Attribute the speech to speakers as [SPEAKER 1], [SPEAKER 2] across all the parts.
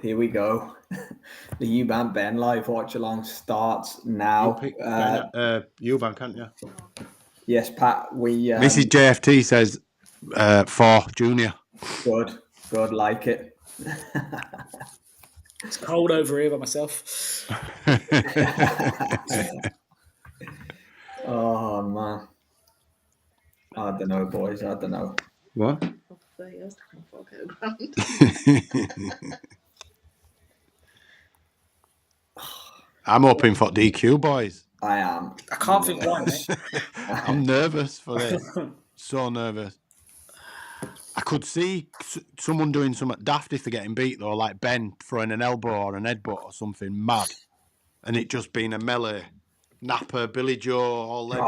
[SPEAKER 1] here we go. The Eubank Ben live watch-along starts now.
[SPEAKER 2] You picked Ben, Eubank, can't you?
[SPEAKER 1] Yes, Pat.
[SPEAKER 2] Mrs. JFT says 4 Junior.
[SPEAKER 1] Good, like it.
[SPEAKER 3] It's cold over here by myself.
[SPEAKER 1] Oh man, I don't know, boys. I don't know.
[SPEAKER 2] What? I'm hoping for DQ, boys.
[SPEAKER 1] I am.
[SPEAKER 3] I can't think why, mate.
[SPEAKER 2] I'm nervous for this. So nervous. I could see someone doing something daft if they're getting beat, though, like Ben throwing an elbow or an headbutt or something mad, and it just being a melee. Napper, Billy Joe, all that.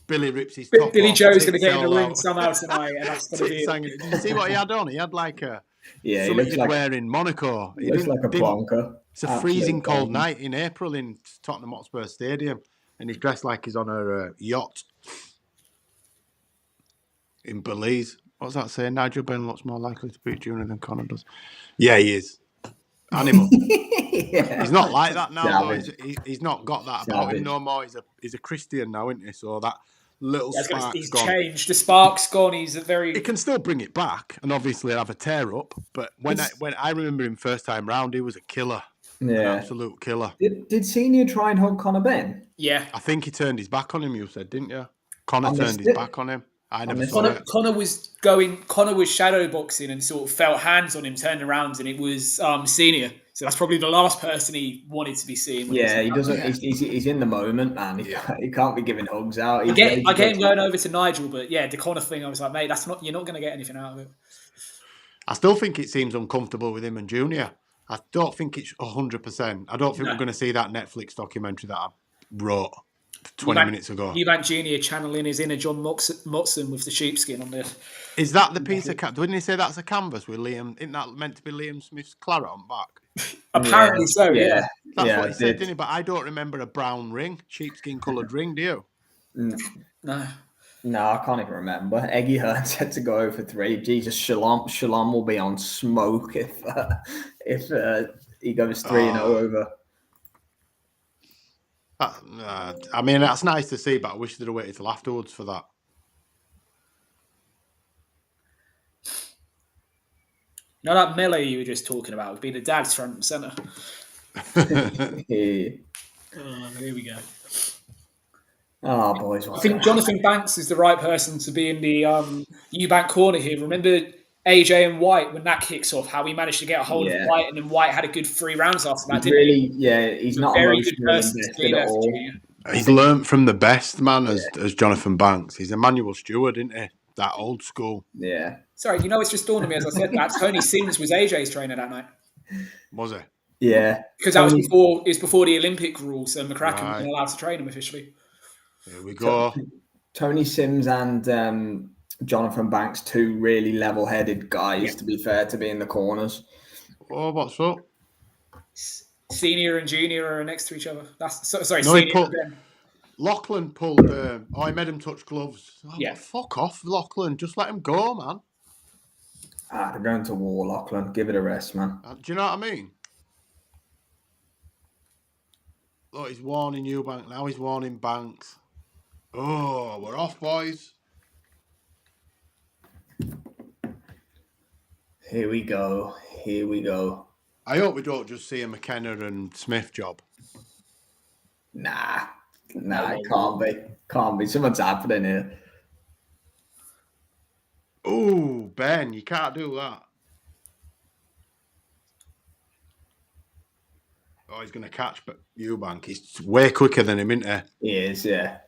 [SPEAKER 2] Billy rips his top
[SPEAKER 3] Billy
[SPEAKER 2] off.
[SPEAKER 3] Joe's going to get in the ring somehow tonight, and that's going to be it.
[SPEAKER 2] Did you see what he had on? He had like a...
[SPEAKER 1] Yeah,
[SPEAKER 2] something he'd wear in Monaco.
[SPEAKER 1] He looks like a plonker.
[SPEAKER 2] It's a freezing cold night in April in Tottenham Hotspur Stadium, and he's dressed like he's on a yacht in Belize. What's that saying? Nigel Benn looks more likely to beat Junior than Conor does. Yeah, he is. Animal. Yeah. He's not like that now, though. He's not got that about him no more. He's a Christian now, isn't he? So that little spark's
[SPEAKER 3] he's
[SPEAKER 2] gone.
[SPEAKER 3] Changed. The spark's gone. He's a very...
[SPEAKER 2] He can still bring it back and obviously have a tear up. But when I remember him first time round, he was a killer. Yeah. An absolute killer.
[SPEAKER 1] Did Senior try and hug Conor Benn?
[SPEAKER 3] Yeah.
[SPEAKER 2] I think he turned his back on him, you said, didn't you? Conor turned his back on him. I never saw it.
[SPEAKER 3] Conor was shadow boxing and sort of felt hands on him, turned around, and it was Senior. So that's probably the last person he wanted to be seeing.
[SPEAKER 1] Yeah, he doesn't. He's in the moment, man. He can't be giving hugs out.
[SPEAKER 3] I get him going over to Nigel, but yeah, the Conor thing, I was like, mate, you're not going to get anything out of it.
[SPEAKER 2] I still think it seems uncomfortable with him and Junior. I don't think it's 100%. I don't think we're going to see that Netflix documentary that I wrote 20 minutes ago.
[SPEAKER 3] Eubank Jr. channeling his inner John Motson with the sheepskin on there.
[SPEAKER 2] Is that the piece of didn't he say that's a canvas with Liam? Isn't that meant to be Liam Smith's claret on back?
[SPEAKER 3] Apparently so, yeah.
[SPEAKER 2] That's what he said, didn't he? But I don't remember a brown ring, sheepskin coloured ring, do you?
[SPEAKER 1] No, I can't even remember. Eggy Hearn said to go over 3. Jesus, Shalom will be on smoke if he goes 3-0 over.
[SPEAKER 2] I mean, that's nice to see, but I wish they'd have waited till afterwards for that.
[SPEAKER 3] You know that melee you were just talking about would be the dad's front and centre.
[SPEAKER 1] Here
[SPEAKER 3] we go.
[SPEAKER 1] Oh, boys.
[SPEAKER 3] I think Jonathan Banks is the right person to be in the Eubank corner here. Remember AJ and White, when that kicks off, how he managed to get a hold of White, and then White had a good 3 rounds after that,
[SPEAKER 1] he's not
[SPEAKER 3] very good person to be there.
[SPEAKER 2] He's learnt from the best, man, as Jonathan Banks. He's Emmanuel Stewart, isn't he? That old school.
[SPEAKER 1] Yeah.
[SPEAKER 3] Sorry, it's just dawned on me as I said that Tony Sims was AJ's trainer that night.
[SPEAKER 2] Was he?
[SPEAKER 1] Yeah.
[SPEAKER 3] Because that was before the Olympic rules, so McCracken wasn't allowed to train him officially.
[SPEAKER 2] Here we go.
[SPEAKER 1] Tony Sims and Jonathan Banks, 2 really level-headed guys, to be fair, to be in the corners.
[SPEAKER 2] Oh, what's up?
[SPEAKER 3] Senior and Junior are next to each other.
[SPEAKER 2] Lachlan pulled... he made him touch gloves. Oh,
[SPEAKER 3] yeah.
[SPEAKER 2] Fuck off, Lachlan. Just let him go, man.
[SPEAKER 1] They're going to war, Lachlan. Give it a rest, man.
[SPEAKER 2] Do you know what I mean? Look, he's warning Eubank. Now he's warning Banks. Oh, we're off, boys.
[SPEAKER 1] Here we go.
[SPEAKER 2] I hope we don't just see a McKenna and Smith job.
[SPEAKER 1] Nah, it can't be. Something's happening here.
[SPEAKER 2] Oh, Ben, you can't do that. Oh, he's going to catch Eubank. He's way quicker than him, isn't he?
[SPEAKER 1] He is, yeah.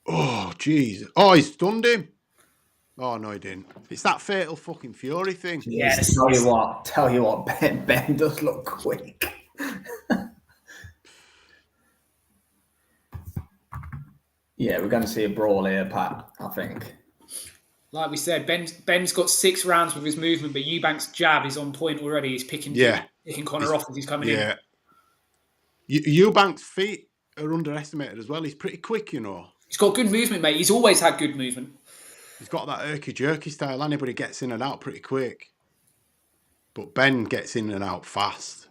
[SPEAKER 2] Oh, jeez. Oh, he stunned him. Oh, no, he didn't. It's that fatal fucking fury thing.
[SPEAKER 1] Yes. Tell you what, Ben does look quick. Yeah, we're going to see a brawl here, Pat, I think.
[SPEAKER 3] Like we said, Ben's got 6 rounds with his movement, but Eubank's jab is on point already. He's picking Conor off as he's coming in.
[SPEAKER 2] Eubank's feet are underestimated as well. He's pretty quick, you know.
[SPEAKER 3] He's got good movement, mate. He's always had good movement.
[SPEAKER 2] He's got that herky-jerky style, and he gets in and out pretty quick. But Ben gets in and out fast.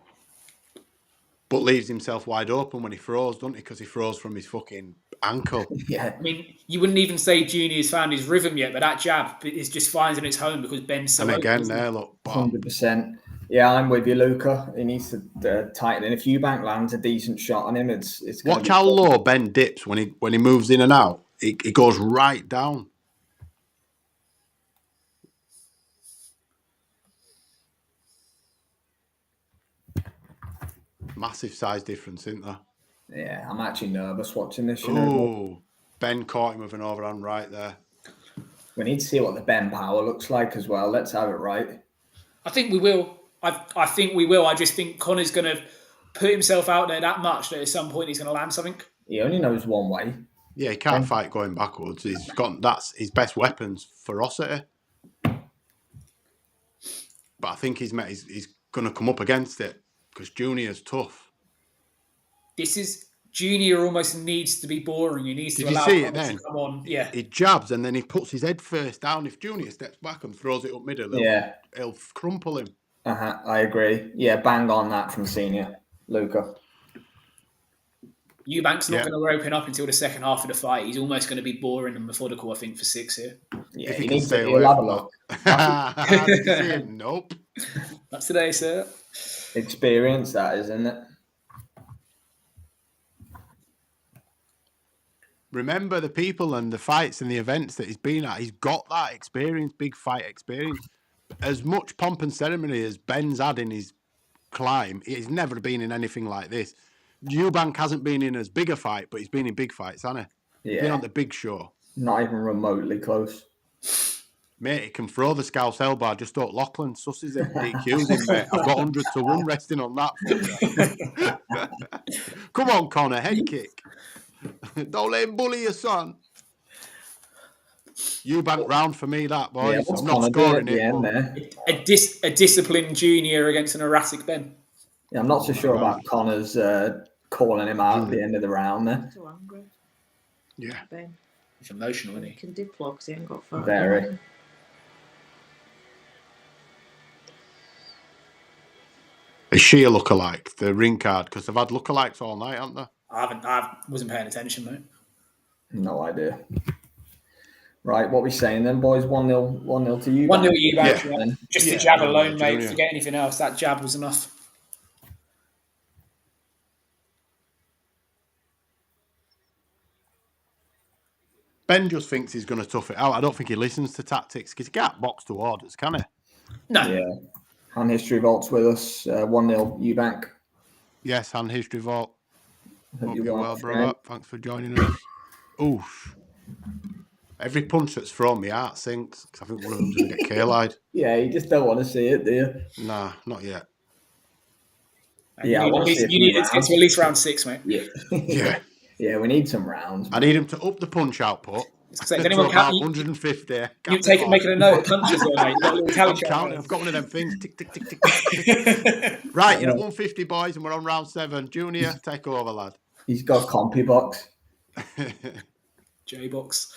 [SPEAKER 2] But leaves himself wide open when he throws, doesn't he? Because he throws from his fucking ankle.
[SPEAKER 1] Yeah.
[SPEAKER 3] I mean, you wouldn't even say Junior's found his rhythm yet, but that jab is just finding its home because Ben's so
[SPEAKER 2] And again,
[SPEAKER 3] open,
[SPEAKER 2] there, look.
[SPEAKER 1] 100%. Yeah, I'm with you, Luca. He needs to tighten in. If Eubank lands a decent shot on him, it's
[SPEAKER 2] watch how low Ben dips when he moves in and out. He goes right down. Massive size difference, isn't there?
[SPEAKER 1] Yeah, I'm actually nervous watching this.
[SPEAKER 2] Oh, Ben caught him with an overhand right there.
[SPEAKER 1] We need to see what the Ben power looks like as well. Let's have it right.
[SPEAKER 3] I think we will. I think we will. I just think Conor's going to put himself out there that much that at some point he's going to land something.
[SPEAKER 1] He only knows one way.
[SPEAKER 2] Yeah, he can't fight going backwards. That's his best weapons, ferocity. But I think he's going to come up against it because Junior's tough.
[SPEAKER 3] Junior almost needs to be boring. He needs to allow Conor to come on. Yeah.
[SPEAKER 2] He jabs and then he puts his head first down. If Junior steps back and throws it up middle, he'll crumple him.
[SPEAKER 1] I agree. Yeah, bang on that from Senior. Luca.
[SPEAKER 3] Eubank's not going to open up until the second half of the fight. He's almost going to be boring and methodical, I think, for 6 here.
[SPEAKER 1] Yeah, he needs to have a look.
[SPEAKER 2] Did you see him? Nope.
[SPEAKER 3] That's today, sir.
[SPEAKER 1] Experience, that is, isn't it?
[SPEAKER 2] Remember the people and the fights and the events that he's been at. He's got that experience, big fight experience. As much pomp and ceremony as Ben's had in his climb, he's never been in anything like this. Eubank hasn't been in as big a fight, but he's been in big fights, hasn't he? Yeah. Been on the big show.
[SPEAKER 1] Not even remotely close.
[SPEAKER 2] Mate, he can throw the Scouse elbow. Just thought Lachlan susses him, DQs him, mate. I've got 100 to 1 resting on that. Come on, Conor, head kick. Don't let him bully your son. Eubank round for me, that, boys. I'm not scoring it.
[SPEAKER 3] A disciplined Junior against an erratic Ben.
[SPEAKER 1] Yeah, I'm not so sure about Conor's calling him out at the end of the round there.
[SPEAKER 4] Still angry.
[SPEAKER 2] Yeah.
[SPEAKER 4] Ben.
[SPEAKER 3] He's emotional, isn't he?
[SPEAKER 4] He can diplo because he ain't got far.
[SPEAKER 1] Very.
[SPEAKER 2] Is she a lookalike, the ring card? Because they've had lookalikes all night, haven't they?
[SPEAKER 3] I wasn't paying attention, mate.
[SPEAKER 1] No idea. Right, what are we saying then, boys? 1-0 to you.
[SPEAKER 3] 1-0 you, back.
[SPEAKER 1] Yeah.
[SPEAKER 3] Just the jab alone, mate. Forget anything else. That jab was enough.
[SPEAKER 2] Ben just thinks he's going to tough it out. I don't think he listens to tactics because he can't box to orders, can he?
[SPEAKER 3] No.
[SPEAKER 1] Yeah. Hand History Vault's with us. 1-0 Eubank.
[SPEAKER 2] Yes, Hand History Vault.
[SPEAKER 1] Hope
[SPEAKER 2] you're well, brother. Thanks for joining us. Oof. Every punch that's thrown, my heart sinks because I think one of them's going to get K-Lied.
[SPEAKER 1] Yeah, you just don't want to see it, do you?
[SPEAKER 2] Nah, not yet.
[SPEAKER 1] Yeah,
[SPEAKER 3] you need it to get to at least round 6, mate.
[SPEAKER 1] Yeah.
[SPEAKER 2] Yeah.
[SPEAKER 1] Yeah, we need some rounds.
[SPEAKER 2] I need him to up the punch output.
[SPEAKER 3] So if anyone count
[SPEAKER 2] 150.
[SPEAKER 3] You're making a note of punches there, mate.
[SPEAKER 2] I'm counting. I've got one of them things. Tick, tick, tick, tick, tick. Right, you're at 150, boys, and we're on round 7. Junior, take over, lad.
[SPEAKER 1] He's got compy box.
[SPEAKER 3] J-box.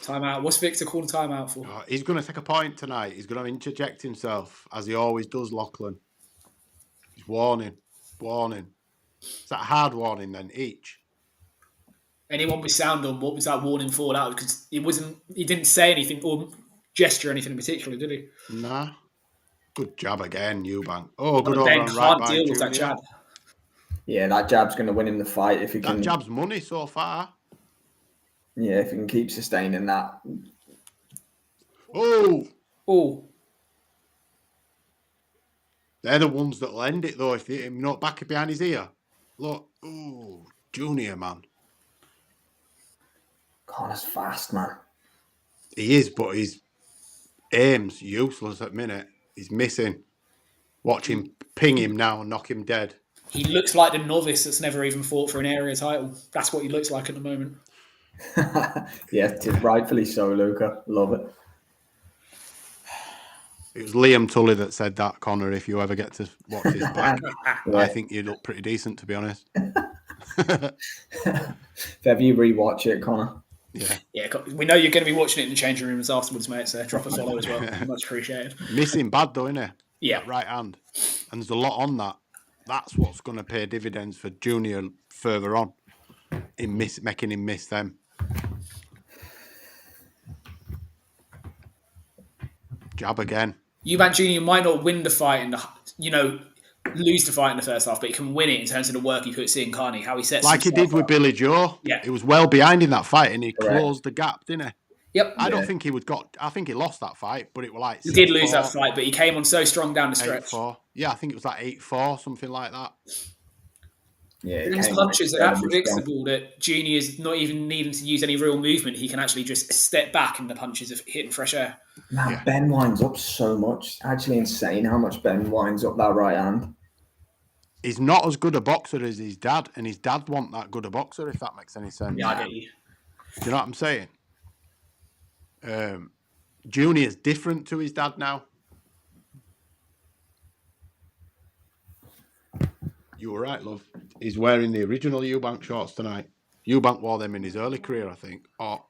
[SPEAKER 3] Time out. What's Victor calling time out for?
[SPEAKER 2] He's going to take a point tonight. He's going to interject himself, as he always does, Lachlan. He's warning. Is that a hard warning then, each?
[SPEAKER 3] Anyone with sound on, what was that warning for? That because he didn't say anything or gesture anything in particular, did he?
[SPEAKER 2] Nah. Good jab again, Eubank. Oh, good over
[SPEAKER 3] Ben
[SPEAKER 2] on
[SPEAKER 3] can't
[SPEAKER 2] right
[SPEAKER 3] deal
[SPEAKER 2] by
[SPEAKER 3] with that jab.
[SPEAKER 1] Yeah, that jab's going to win him the fight if he can.
[SPEAKER 2] That jab's money so far.
[SPEAKER 1] Yeah, if he can keep sustaining that.
[SPEAKER 3] Oh.
[SPEAKER 2] They're the ones that'll end it, though, if they hit him not back behind his ear. Look. Oh, Junior, man.
[SPEAKER 1] Conor's fast, man.
[SPEAKER 2] He is, but his aim's useless at the minute. He's missing. Watch him ping him now and knock him dead.
[SPEAKER 3] He looks like the novice that's never even fought for an area title. That's what he looks like at the moment.
[SPEAKER 1] Yeah, rightfully so, Luca. Love it.
[SPEAKER 2] It was Liam Tully that said that, Conor, if you ever get to watch his back. Yeah. I think you look pretty decent, to be honest.
[SPEAKER 1] If ever you rewatch it, Conor.
[SPEAKER 3] Yeah, we know you're going to be watching it in the changing rooms afterwards, mate, so drop a follow as well. Much appreciated.
[SPEAKER 2] Missing bad, though, isn't it?
[SPEAKER 3] Yeah.
[SPEAKER 2] That right hand. And there's a lot on that. That's what's going to pay dividends for Junior further on in making him miss them. Jab again.
[SPEAKER 3] Eubank Jr. might not win the fight lose the fight in the first half, but he can win it in terms of the work he puts in, can't he? How he sets
[SPEAKER 2] like he did with Billy Joe.
[SPEAKER 3] Yeah.
[SPEAKER 2] He was well behind in that fight and he closed the gap, didn't he?
[SPEAKER 3] Yep.
[SPEAKER 2] I don't think he I think he lost that fight, but it was like
[SPEAKER 3] he did lose that fight, but he came on so strong down the stretch.
[SPEAKER 2] 8-4. Yeah, I think it was like 8-4, something like that.
[SPEAKER 1] Yeah,
[SPEAKER 3] his punches are that predictable that Junior is not even needing to use any real movement. He can actually just step back and the punches are hitting fresh air.
[SPEAKER 1] Man, Ben winds up so much. Actually insane how much Ben winds up that right hand.
[SPEAKER 2] He's not as good a boxer as his dad, and his dad wasn't that good a boxer, if that makes any sense.
[SPEAKER 3] Yeah, I get you.
[SPEAKER 2] Do you know what I'm saying? Junior's different to his dad now. You were right, love. He's wearing the original Eubank shorts tonight. Eubank wore them in his early career, I think. Or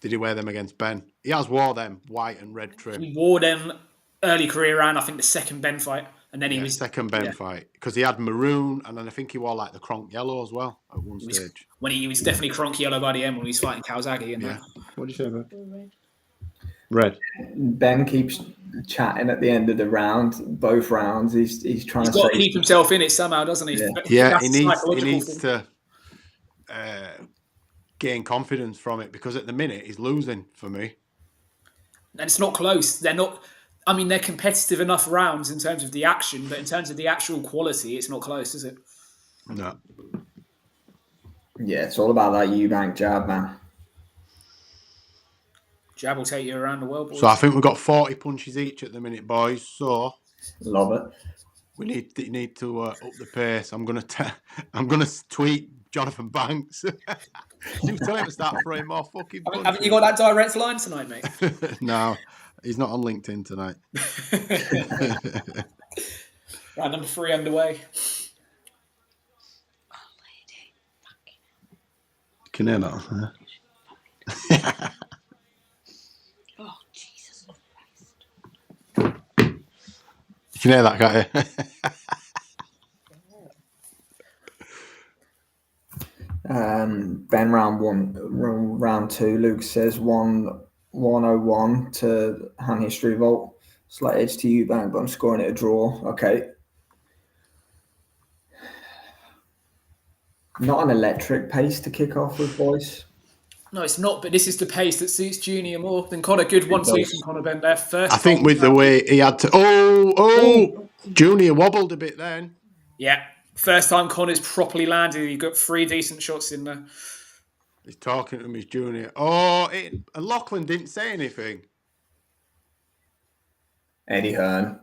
[SPEAKER 2] did he wear them against Ben? He has wore them, white and red trim.
[SPEAKER 3] He wore them early career round, I think, the second Ben fight. And then he was...
[SPEAKER 2] Second Ben fight. Because he had maroon, and then I think he wore like the Cronk yellow as well at one stage.
[SPEAKER 3] When he was definitely Cronk yellow by the end when he was fighting Calzaghe. And
[SPEAKER 2] What did you say about Red?
[SPEAKER 1] Ben keeps chatting at the end of the round, both rounds. He's trying to
[SPEAKER 3] got to keep himself in it somehow, doesn't he?
[SPEAKER 2] Yeah, he needs to gain confidence from it because at the minute he's losing for me.
[SPEAKER 3] And it's not close. They're not. I mean, they're competitive enough rounds in terms of the action, but in terms of the actual quality, it's not close, is it?
[SPEAKER 2] No.
[SPEAKER 1] Yeah, it's all about that Eubank jab, man.
[SPEAKER 3] Jab will take you around the world, boys.
[SPEAKER 2] So I think we've got 40 punches each at the minute, boys. So
[SPEAKER 1] love it.
[SPEAKER 2] We need to up the pace. I'm gonna tweet Jonathan Banks. You tell him to start throwing more fucking punches.
[SPEAKER 3] Haven't you got that direct line tonight, mate?
[SPEAKER 2] No, he's not on LinkedIn tonight.
[SPEAKER 3] Round number 3 underway.
[SPEAKER 2] Can you hear that? Huh?
[SPEAKER 4] Oh, Jesus
[SPEAKER 2] Christ. You can hear that, can't you?
[SPEAKER 1] Ben round 2. Luke says 101 to hand history vault. Slight edge to Eubank, but I'm scoring it a draw. Okay. Not an electric pace to kick off with, boys.
[SPEAKER 3] No, it's not, but this is the pace that suits Junior more than Conor. Good 1-2 from Conor Benn there. First,
[SPEAKER 2] I think with the way he had to... Junior wobbled a bit then.
[SPEAKER 3] Yeah. First time Conor's properly landed. He got 3 decent shots in there.
[SPEAKER 2] He's talking to him, his Junior. And Lachlan didn't say anything.
[SPEAKER 1] Eddie Hearn.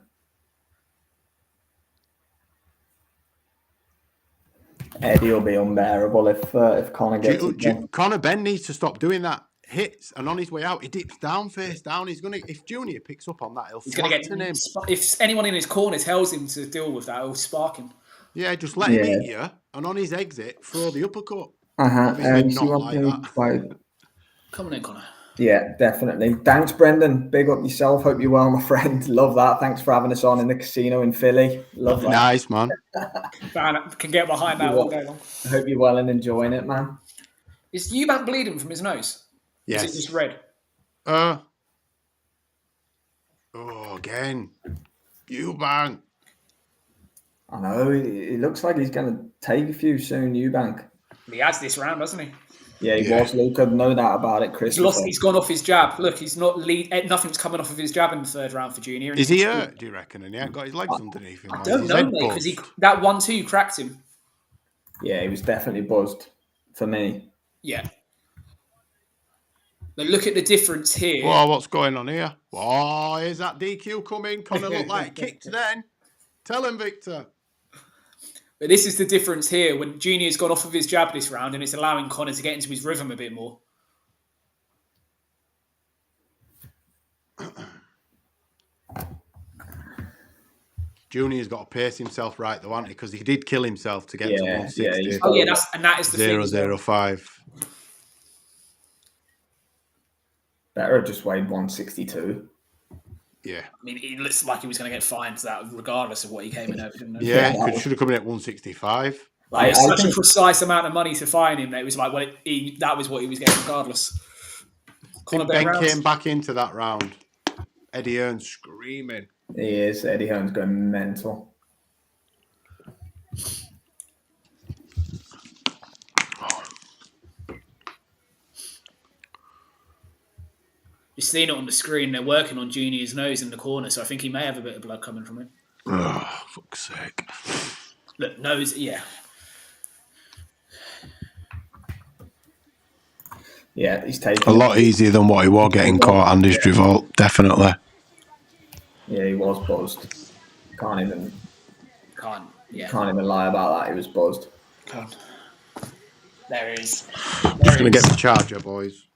[SPEAKER 1] Eddie will be unbearable if Conor gets it.
[SPEAKER 2] Conor Benn needs to stop doing that. Hits and on his way out, he dips down, face down. If Junior picks up on that, he's going to get him.
[SPEAKER 3] If anyone in his corner tells him to deal with that, it'll spark him.
[SPEAKER 2] Yeah, just let him eat you, and on his exit, throw the uppercut.
[SPEAKER 3] Come on in, Conor.
[SPEAKER 1] Yeah, definitely. Thanks, Brendan. Big up yourself. Hope you're well, my friend. Love that. Thanks for having us on in the casino in Philly. Love that.
[SPEAKER 2] Nice, man.
[SPEAKER 3] Can get behind that all day long.
[SPEAKER 1] I hope you're well and enjoying it, man.
[SPEAKER 3] Is Eubank bleeding from his nose?
[SPEAKER 2] Yes.
[SPEAKER 3] Is it just red?
[SPEAKER 2] Again. Eubank.
[SPEAKER 1] I know. It looks like he's going to take a few soon, Eubank.
[SPEAKER 3] He has this round, hasn't he?
[SPEAKER 1] Yeah, he was, Luke. I've no doubt about it, Chris.
[SPEAKER 3] He's gone off his jab. Look, he's not nothing's coming off of his jab in the 3rd round for Junior.
[SPEAKER 2] Is he hurt, do you reckon? And he ain't got his legs underneath him?
[SPEAKER 3] I don't know, mate, because that 1-2 cracked him.
[SPEAKER 1] Yeah, he was definitely buzzed for me.
[SPEAKER 3] Yeah. But look at the difference here.
[SPEAKER 2] Whoa, what's going on here? Oh, is that DQ coming? Conor looked like kicked then. Tell him, Victor.
[SPEAKER 3] But this is the difference here when Junior's gone off of his jab this round and it's allowing Conor to get into his rhythm a bit more.
[SPEAKER 2] Junior's got to pace himself right, though, hasn't he? Because he did kill himself to get to 160.
[SPEAKER 3] That is the
[SPEAKER 2] 0-0-5.
[SPEAKER 1] Better just weighed 162.
[SPEAKER 2] Yeah.
[SPEAKER 3] I mean, it looks like he was going to get fined for that, regardless of what he came in over, didn't it?
[SPEAKER 2] Yeah, should have come in at 165.
[SPEAKER 3] Like, it's such a precise amount of money to fine him that it was like, well, that was what he was getting regardless.
[SPEAKER 2] Conor Benn came back into that round. Eddie Hearn's screaming.
[SPEAKER 1] He is. Eddie Hearn's going mental.
[SPEAKER 3] You're seeing it on the screen. They're working on Junior's nose in the corner, so I think he may have a bit of blood coming from it.
[SPEAKER 2] Oh, fuck's sake.
[SPEAKER 3] Look, nose, yeah.
[SPEAKER 1] Yeah, he's taking
[SPEAKER 2] a lot easier than what he was getting caught and his revolt, definitely.
[SPEAKER 1] Yeah, he was buzzed. Can't even lie about that. He was buzzed.
[SPEAKER 3] Can't. There he is.
[SPEAKER 2] Just going to get the charger, boys.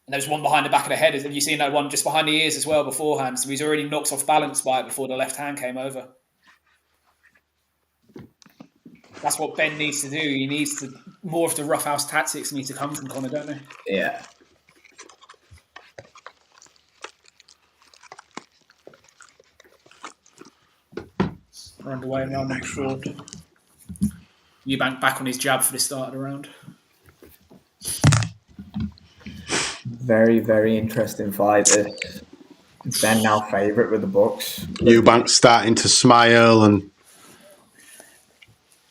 [SPEAKER 3] And there's one behind the back of the head. Have you seen that one just behind the ears as well beforehand? So he's already knocked off balance by it before the left hand came over. That's what Ben needs to do. He needs to more of the roughhouse tactics need to come from Conor, don't they?
[SPEAKER 1] Yeah.
[SPEAKER 3] We're underway in round number 4. Eubank back on his jab for the start of the round.
[SPEAKER 1] Very, very interesting fight. Ben now favourite with the books.
[SPEAKER 2] Eubank's starting to smile and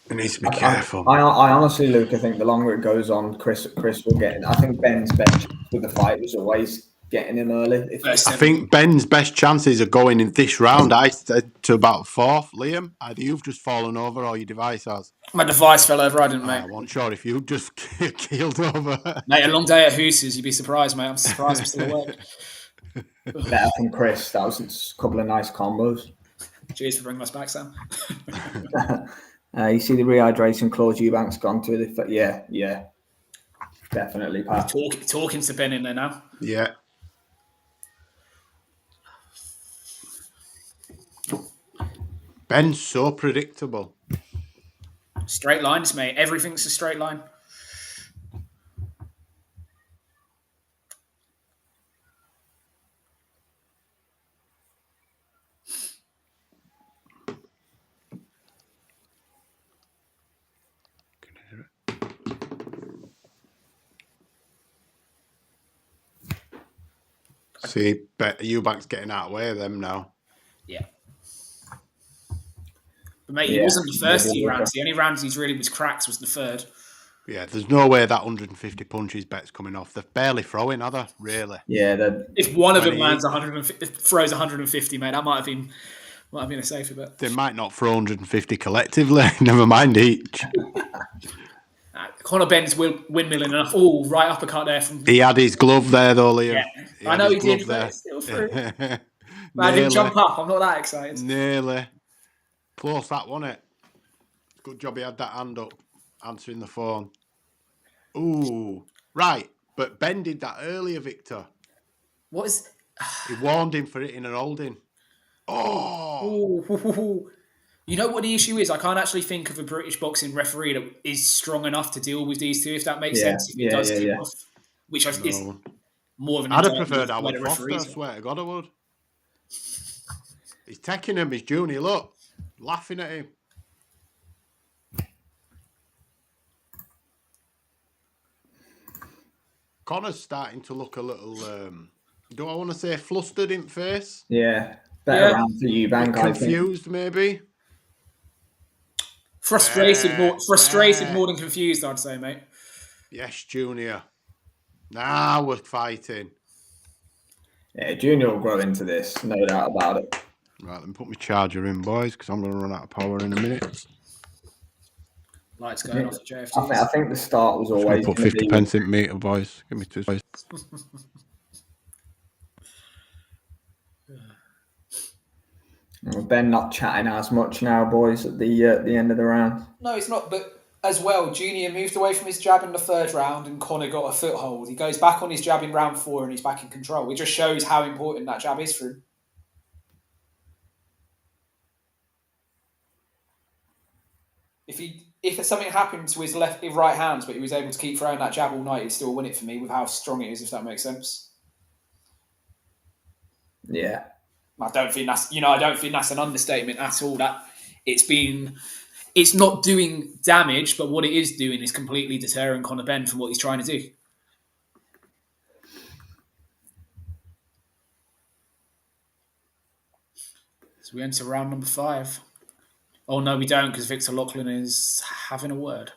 [SPEAKER 2] he needs to be careful.
[SPEAKER 1] I honestly, Luke, I think the longer it goes on, Chris will get in. I think Ben's best with the fight was always getting in early.
[SPEAKER 2] I think Ben's best chances are going in this round. I said to about 4th, Liam. Either you've just fallen over or your device has.
[SPEAKER 3] My device fell over, I didn't, mate.
[SPEAKER 2] I wasn't sure if you just keeled over.
[SPEAKER 3] Mate, a long day at Hoos's, you'd be surprised, mate. I'm surprised I'm still awake.
[SPEAKER 1] Better than Chris. That was a couple of nice combos.
[SPEAKER 3] Cheers for bringing us back, Sam.
[SPEAKER 1] You see the rehydration clause Eubank's gone to. Yeah. Definitely, Pat.
[SPEAKER 3] Talking to Ben in there now.
[SPEAKER 2] Yeah. Ben's so predictable.
[SPEAKER 3] Straight lines, mate. Everything's a straight line.
[SPEAKER 2] See, Eubank's getting out of the way of them now.
[SPEAKER 3] Yeah. But mate, he wasn't the first 2 rounds. The only rounds he's really was cracks was the 3rd.
[SPEAKER 2] Yeah, there's no way that 150 punches bet's coming off. They're barely throwing, are they? Really?
[SPEAKER 1] Yeah.
[SPEAKER 3] If one of them lands 150, throws 150, mate, that might have been a safer bet.
[SPEAKER 2] They might not throw 150 collectively. Never mind each.
[SPEAKER 3] Conor Benn's windmilling enough. Oh, right uppercut there from.
[SPEAKER 2] He had his glove there, though, Liam.
[SPEAKER 3] Yeah. I know he did, but it's still through. I didn't jump up. I'm not that excited.
[SPEAKER 2] Nearly. Close that, wasn't it? Good job he had that hand up, answering the phone. Ooh. Right. But Ben did that earlier, Victor.
[SPEAKER 3] What is...
[SPEAKER 2] He warned him for hitting and holding. Oh!
[SPEAKER 3] Ooh. You know what the issue is? I can't actually think of a British boxing referee that is strong enough to deal with these two, if that makes sense. If he does kick off, which is more of an...
[SPEAKER 2] I'd have preferred Howard Foster, I swear to God I would. He's taking him, his junior, look. Laughing at him. Conor's starting to look a little, do I want to say flustered in face?
[SPEAKER 1] Yeah. Better round for Eubank, I think.
[SPEAKER 2] Confused, maybe?
[SPEAKER 3] Frustrated more than confused, I'd say, mate.
[SPEAKER 2] Yes, Junior. Now we're fighting.
[SPEAKER 1] Yeah, Junior will grow into this, no doubt about it.
[SPEAKER 2] Right, let me put my charger in, boys, because I'm going to run out of power in a minute.
[SPEAKER 3] Lights going off at JFT.
[SPEAKER 1] I think the start was always
[SPEAKER 2] put 50 pence in meter, boys. Give me 2 seconds.
[SPEAKER 1] Ben not chatting as much now, boys, at the end of the round.
[SPEAKER 3] No, it's not. But as well, Junior moved away from his jab in the 3rd round, and Conor got a foothold. He goes back on his jab in round 4, and he's back in control. It just shows how important that jab is for him. If he if something happened to his right hand, but he was able to keep throwing that jab all night, he'd still win it for me with how strong it is, if that makes sense.
[SPEAKER 1] Yeah.
[SPEAKER 3] I don't think that's an understatement at all. That it's not doing damage, but what it is doing is completely deterring Conor Benn from what he's trying to do. So we enter round number 5. Oh no, we don't, because Victor Loughlin is having a word.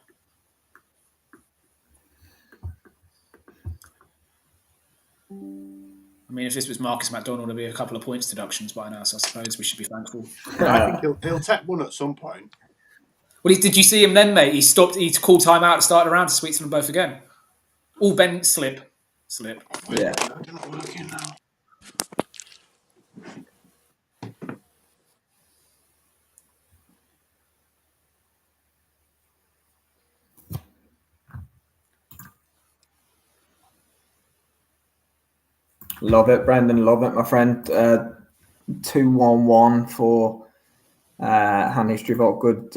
[SPEAKER 3] I mean, if this was Marcus McDonald, there'd be a couple of points deductions by now, so I suppose we should be thankful.
[SPEAKER 2] I think he'll take one at some point.
[SPEAKER 3] Well, did you see him then, mate? He called time out to start the round to speak to them both again. All Benn slip.
[SPEAKER 1] Yeah.
[SPEAKER 2] I'm not working now.
[SPEAKER 1] Love it, Brendan. Love it, my friend. 2-1-1 for hand history vault. Good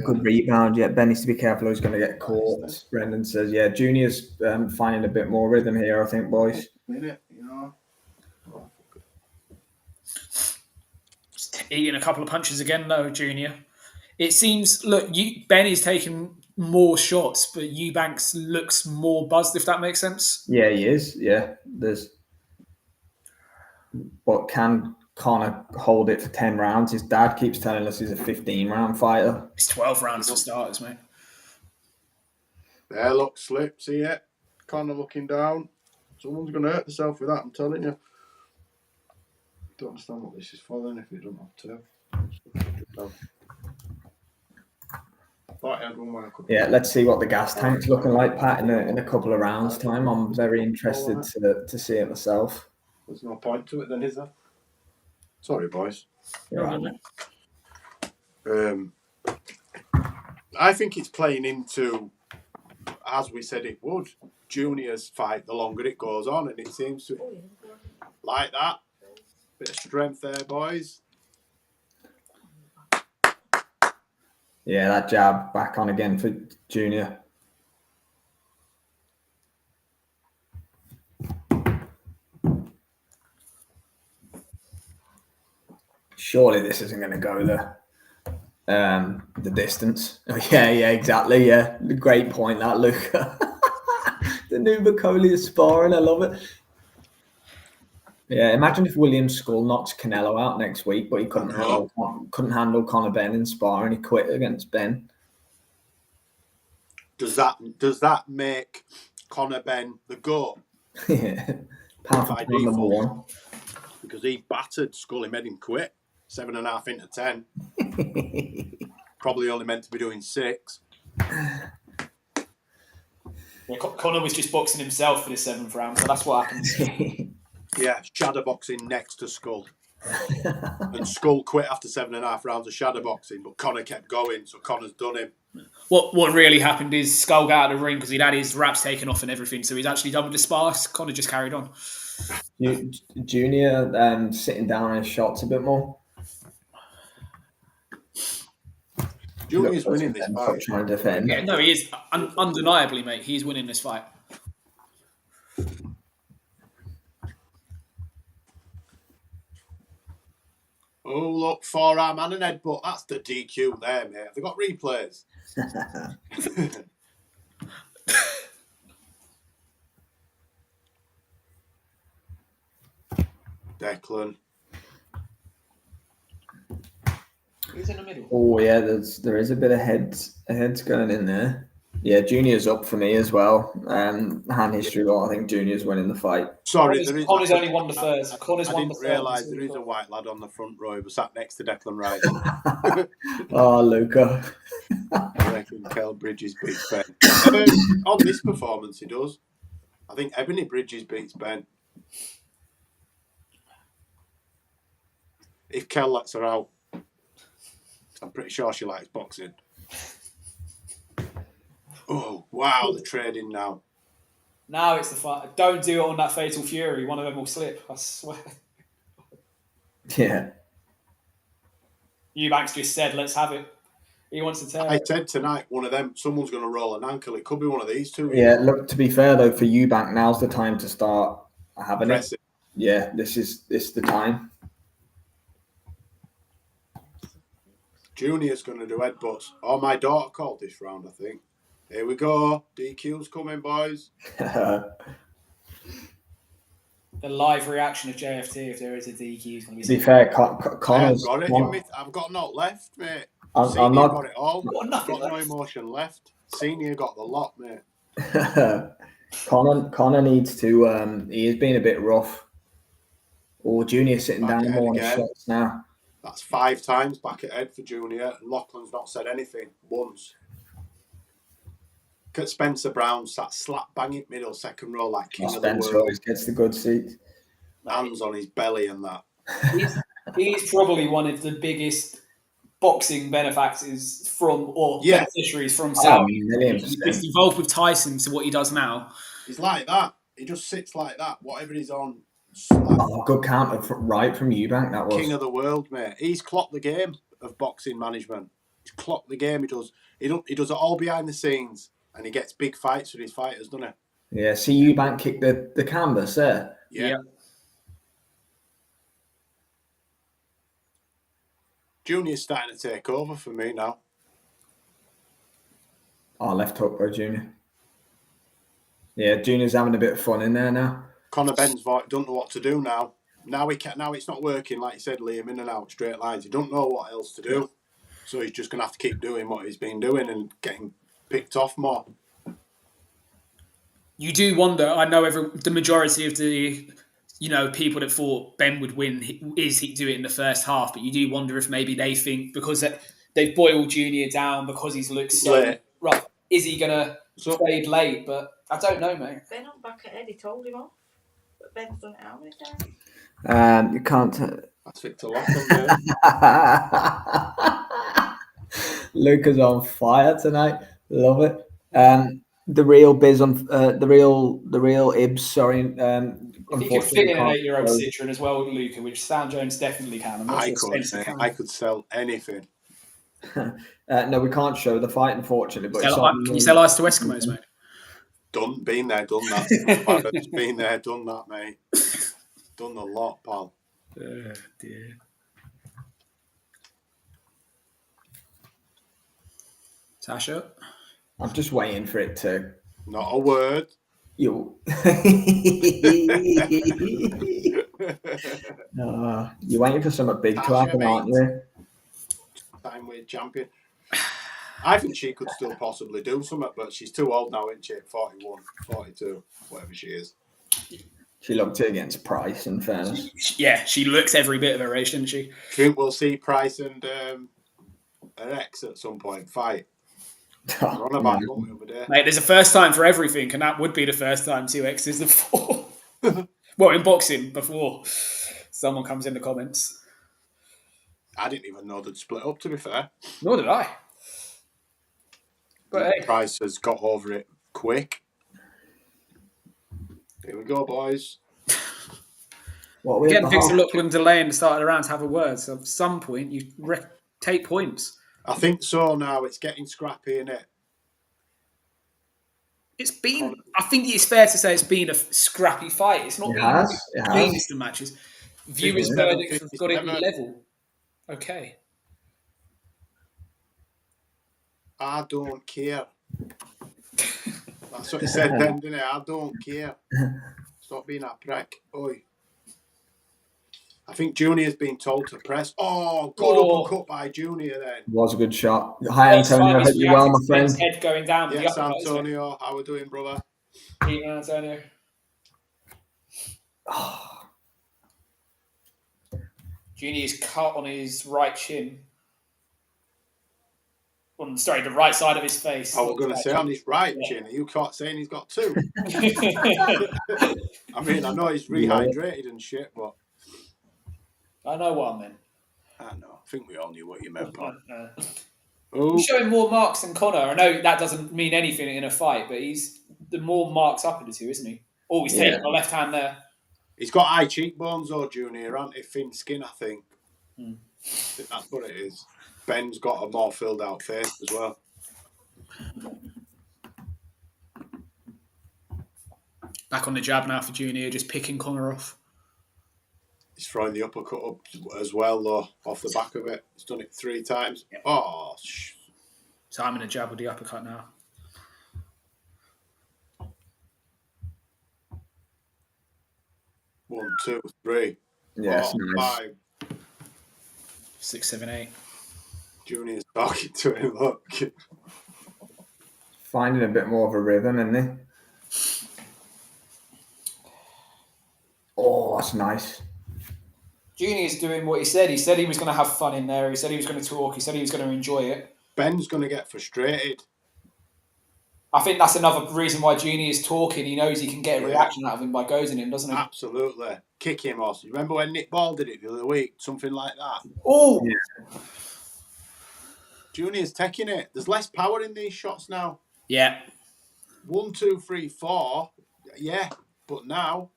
[SPEAKER 1] rebound. Yeah, Ben needs to be careful. He's going to get caught. Brendan says, yeah, Junior's finding a bit more rhythm here, I think, boys.
[SPEAKER 3] Eating a couple of punches again, though, Junior. It seems, look, Ben is taking more shots, but Eubanks looks more buzzed, if that makes sense.
[SPEAKER 1] Yeah, he is. Yeah, but can Conor hold it for 10 rounds? His dad keeps telling us he's a 15-round fighter.
[SPEAKER 3] It's 12 rounds for starters, mate.
[SPEAKER 2] There, look, slip. See it? Conor looking down. Someone's going to hurt themselves with that, I'm telling you. Don't understand what this is for then if you don't have to.
[SPEAKER 1] Yeah, let's see what the gas tank's looking like, Pat, in a couple of rounds' time. I'm very interested to see it myself.
[SPEAKER 2] There's no point to it then, is there? Sorry, boys. I think it's playing into, as we said it would, Junior's fight the longer it goes on, and it seems to like that. Bit of strength there, boys.
[SPEAKER 1] Yeah, that jab back on again for Junior. Surely this isn't going to go the distance. Oh, yeah, exactly. Yeah, great point, that, Luca. The new Bacoli is sparring. I love it. Yeah, imagine if William Skull knocks Canelo out next week, but he couldn't handle Conor Benn in sparring. He quit against Ben.
[SPEAKER 2] Does that make Conor Benn the GOAT?
[SPEAKER 1] Yeah, pound for pound number 1.
[SPEAKER 2] Because he battered Skull. He made him quit. 7.5 into 10. Probably only meant to be doing 6.
[SPEAKER 3] Yeah, Conor was just boxing himself for the 7th round, so that's what happens.
[SPEAKER 2] Yeah, shadowboxing next to Skull. And Skull quit after 7.5 rounds of shadowboxing, but Conor kept going, so Conor's done him.
[SPEAKER 3] What really happened is Skull got out of the ring because he'd had his wraps taken off and everything, so he's actually done with the sparse. Conor just carried on.
[SPEAKER 1] Junior sitting down on his shots a bit more.
[SPEAKER 2] Junior's winning this fight.
[SPEAKER 1] Trying to defend.
[SPEAKER 3] Yeah, no, he is undeniably, mate. He's winning this fight.
[SPEAKER 2] Oh, look, forearm and an headbutt. That's the DQ there, mate. Have they got replays? Declan.
[SPEAKER 3] He's in the middle.
[SPEAKER 1] Oh yeah, there is a bit of heads going in there. Yeah, Junior's up for me as well. Hand history, well, I think Junior's winning the fight.
[SPEAKER 2] Sorry,
[SPEAKER 3] Connor's only won the first.
[SPEAKER 2] I didn't realise there is a white lad on the front row who sat next to Declan Rice.
[SPEAKER 1] Oh, Luca.
[SPEAKER 2] I reckon Kel Bridges beats Ben. On this performance, he does. I think Ebony Bridges beats Ben. If Kel lets her out, I'm pretty sure she likes boxing. Oh, wow, they're trading now.
[SPEAKER 3] Now it's the fight. Don't do it on that Fatal Fury. One of them will slip, I swear.
[SPEAKER 1] Yeah.
[SPEAKER 3] Eubanks just said, let's have it. He wants to turn.
[SPEAKER 2] I said tonight, one of them, someone's going to roll an ankle. It could be one of these two.
[SPEAKER 1] Yeah, look, to be fair, though, for Eubank, now's the time to start having
[SPEAKER 2] Press
[SPEAKER 1] it. Yeah, this is the time.
[SPEAKER 2] Junior's going to do headbutts. Oh, my daughter called this round, I think. Here we go. DQ's coming, boys.
[SPEAKER 3] The live reaction of JFT if there is a DQ is going to be.
[SPEAKER 1] To be fair, Conor's.
[SPEAKER 2] I've got not left, mate.
[SPEAKER 1] I'm not.
[SPEAKER 2] Got it all.
[SPEAKER 3] Got nothing
[SPEAKER 2] I've got
[SPEAKER 3] left.
[SPEAKER 2] no emotion left. Senior got the lot, mate.
[SPEAKER 1] Connor needs to. He is being a bit rough. Or Junior sitting
[SPEAKER 2] Back
[SPEAKER 1] down more on his shots now.
[SPEAKER 2] That's 5 times back at head for Junior. Laughlin's not said anything once. Look at Spencer Brown's that slap bang in middle, second row, like king of the world.
[SPEAKER 1] Spencer always gets the good seats.
[SPEAKER 2] Hands on his belly and that.
[SPEAKER 3] He's probably one of the biggest boxing benefactors beneficiaries from South. He's just involved with Tyson to what he does now.
[SPEAKER 2] He's like that. He just sits like that. Whatever he's on.
[SPEAKER 1] Good counter from Eubank. That was
[SPEAKER 2] king of the world, mate. He's clocked the game of boxing management. He's clocked the game. He does it all behind the scenes, and he gets big fights with his fighters, doesn't he?
[SPEAKER 1] Yeah. See Eubank kick the canvas there.
[SPEAKER 2] Yeah. Junior's starting to take over for me now.
[SPEAKER 1] Oh, left hook by Junior. Yeah, Junior's having a bit of fun in there now.
[SPEAKER 2] Conor Benn's don't know what to do now. Now it's not working, like you said, Liam, in and out, straight lines. He don't know what else to do. So he's just going to have to keep doing what he's been doing and getting picked off more.
[SPEAKER 3] You do wonder, I know the majority of the people that thought Ben would win he'd do it in the first half, but you do wonder if maybe they think because they've boiled Junior down because he's looked so rough, is he going to trade late? But I don't know, mate.
[SPEAKER 4] Ben on back at Eddie told him off, but Ben's done it how many times?
[SPEAKER 1] You can't.
[SPEAKER 2] That's Victor Lachlan.
[SPEAKER 1] Luca's on fire tonight. Love it. The real Biz on the real Ibs. Sorry.
[SPEAKER 3] If he could fit in an 8-year-old Citroen as well with Luca, which Sam Jones definitely can.
[SPEAKER 2] I could sell anything.
[SPEAKER 1] No, we can't show the fight, unfortunately. But
[SPEAKER 3] can you sell ice to Eskimos, mate?
[SPEAKER 2] Been there, done that. Been there, done that, mate. Done a lot, pal.
[SPEAKER 3] Oh, dear. Tasha?
[SPEAKER 1] I'm just waiting for it to.
[SPEAKER 2] Not a word.
[SPEAKER 1] You're waiting for something big to happen, aren't you?
[SPEAKER 2] Time weight champion. I think she could still possibly do something, but she's too old now, isn't she? 41, 42, whatever she is.
[SPEAKER 1] She looked it against Price, in fairness.
[SPEAKER 3] Yeah, she looks every bit of her age, didn't she?
[SPEAKER 2] Do you think we'll see Price and her ex at some point fight?
[SPEAKER 1] Oh,
[SPEAKER 2] on about the other day.
[SPEAKER 3] Mate, there's a first time for everything, and that would be the first time 2 exes before. Well, in boxing, before someone comes in the comments.
[SPEAKER 2] I didn't even know they'd split up, to be fair.
[SPEAKER 3] Nor did I. But hey.
[SPEAKER 2] Price has got over it quick. Here we go, boys.
[SPEAKER 3] Again, Victor Lachlan delaying the start of the round to have a word. So at some point, you take points.
[SPEAKER 2] I think so now. It's getting scrappy, innit?
[SPEAKER 3] It's been... I think it's fair to say it's been a scrappy fight. It's not been the cleanest of matches. Viewers' verdict have got it level. Okay.
[SPEAKER 2] I don't care. That's what he said then, didn't it? I don't care. Stop being that prick. Oi. I think Junior's been told to press. Oh, good uppercut by Junior then.
[SPEAKER 1] Was a good shot. Hi, Antonio. I hope you're well, my friend.
[SPEAKER 3] Head going down.
[SPEAKER 2] Yes, Antonio. How are we doing, brother?
[SPEAKER 3] Eating, Antonio. Junior's cut on his right chin. The right side of his face.
[SPEAKER 2] I was going to say on his right chin. Are you caught saying he's got 2? I mean, I know he's rehydrated and shit, but...
[SPEAKER 3] I know what I meant.
[SPEAKER 2] I know. I think we all knew what you meant, Paul.
[SPEAKER 3] He's showing more marks than Conor. I know that doesn't mean anything in a fight, but he's the more marks up of the two, isn't he? Oh, he's taking the left hand there.
[SPEAKER 2] He's got high cheekbones, though, Junior. Anti-thin skin, I think. I think that's what it is. Ben's got a more filled out face as well.
[SPEAKER 3] Back on the jab now for Junior, just picking Conor off.
[SPEAKER 2] He's throwing the uppercut up as well, though, off the back of it. He's done it 3 times.
[SPEAKER 3] Yep.
[SPEAKER 2] Oh,
[SPEAKER 3] Timing a jab with the uppercut now.
[SPEAKER 2] 1, 2, 3.
[SPEAKER 1] Yes, nice.
[SPEAKER 2] 5.
[SPEAKER 3] 6, 7, 8.
[SPEAKER 2] Junior's talking to him, look.
[SPEAKER 1] Finding a bit more of a rhythm, isn't he? Oh, that's nice.
[SPEAKER 3] Junior's doing what he said. He said he was going to have fun in there. He said he was going to talk. He said he was going to enjoy it.
[SPEAKER 2] Ben's going to get frustrated.
[SPEAKER 3] I think that's another reason why Junior's talking. He knows he can get a reaction out of him by ghosting him, doesn't he?
[SPEAKER 2] Absolutely. Kick him off. You remember when Nick Ball did it the other week? Something like that.
[SPEAKER 3] Oh!
[SPEAKER 1] Yeah.
[SPEAKER 2] Junior's taking it. There's less power in these shots now.
[SPEAKER 3] Yeah.
[SPEAKER 2] 1, 2, 3, 4. Yeah, but now...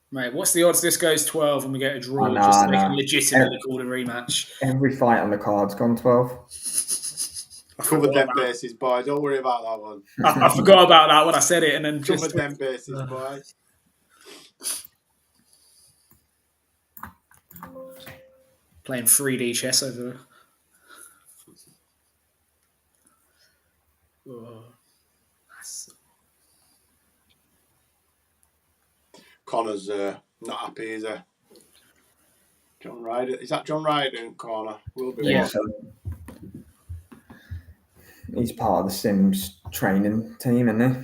[SPEAKER 3] Mate, what's the odds this goes 12 and we get a draw?
[SPEAKER 1] No,
[SPEAKER 3] just so they
[SPEAKER 1] no.
[SPEAKER 3] can legitimately call a rematch.
[SPEAKER 1] Every fight on the card's gone 12.
[SPEAKER 2] Covered them bases, boy. Don't worry about that one.
[SPEAKER 3] I forgot about that when I said it, and then
[SPEAKER 2] Covered them bases, boy.
[SPEAKER 3] Playing 3D chess over there. Oh.
[SPEAKER 2] Connor's not happy, is he? John Ryder. Is that John Ryder in corner? Will be.
[SPEAKER 3] Yeah.
[SPEAKER 1] So he's part of the Sims training team, isn't he?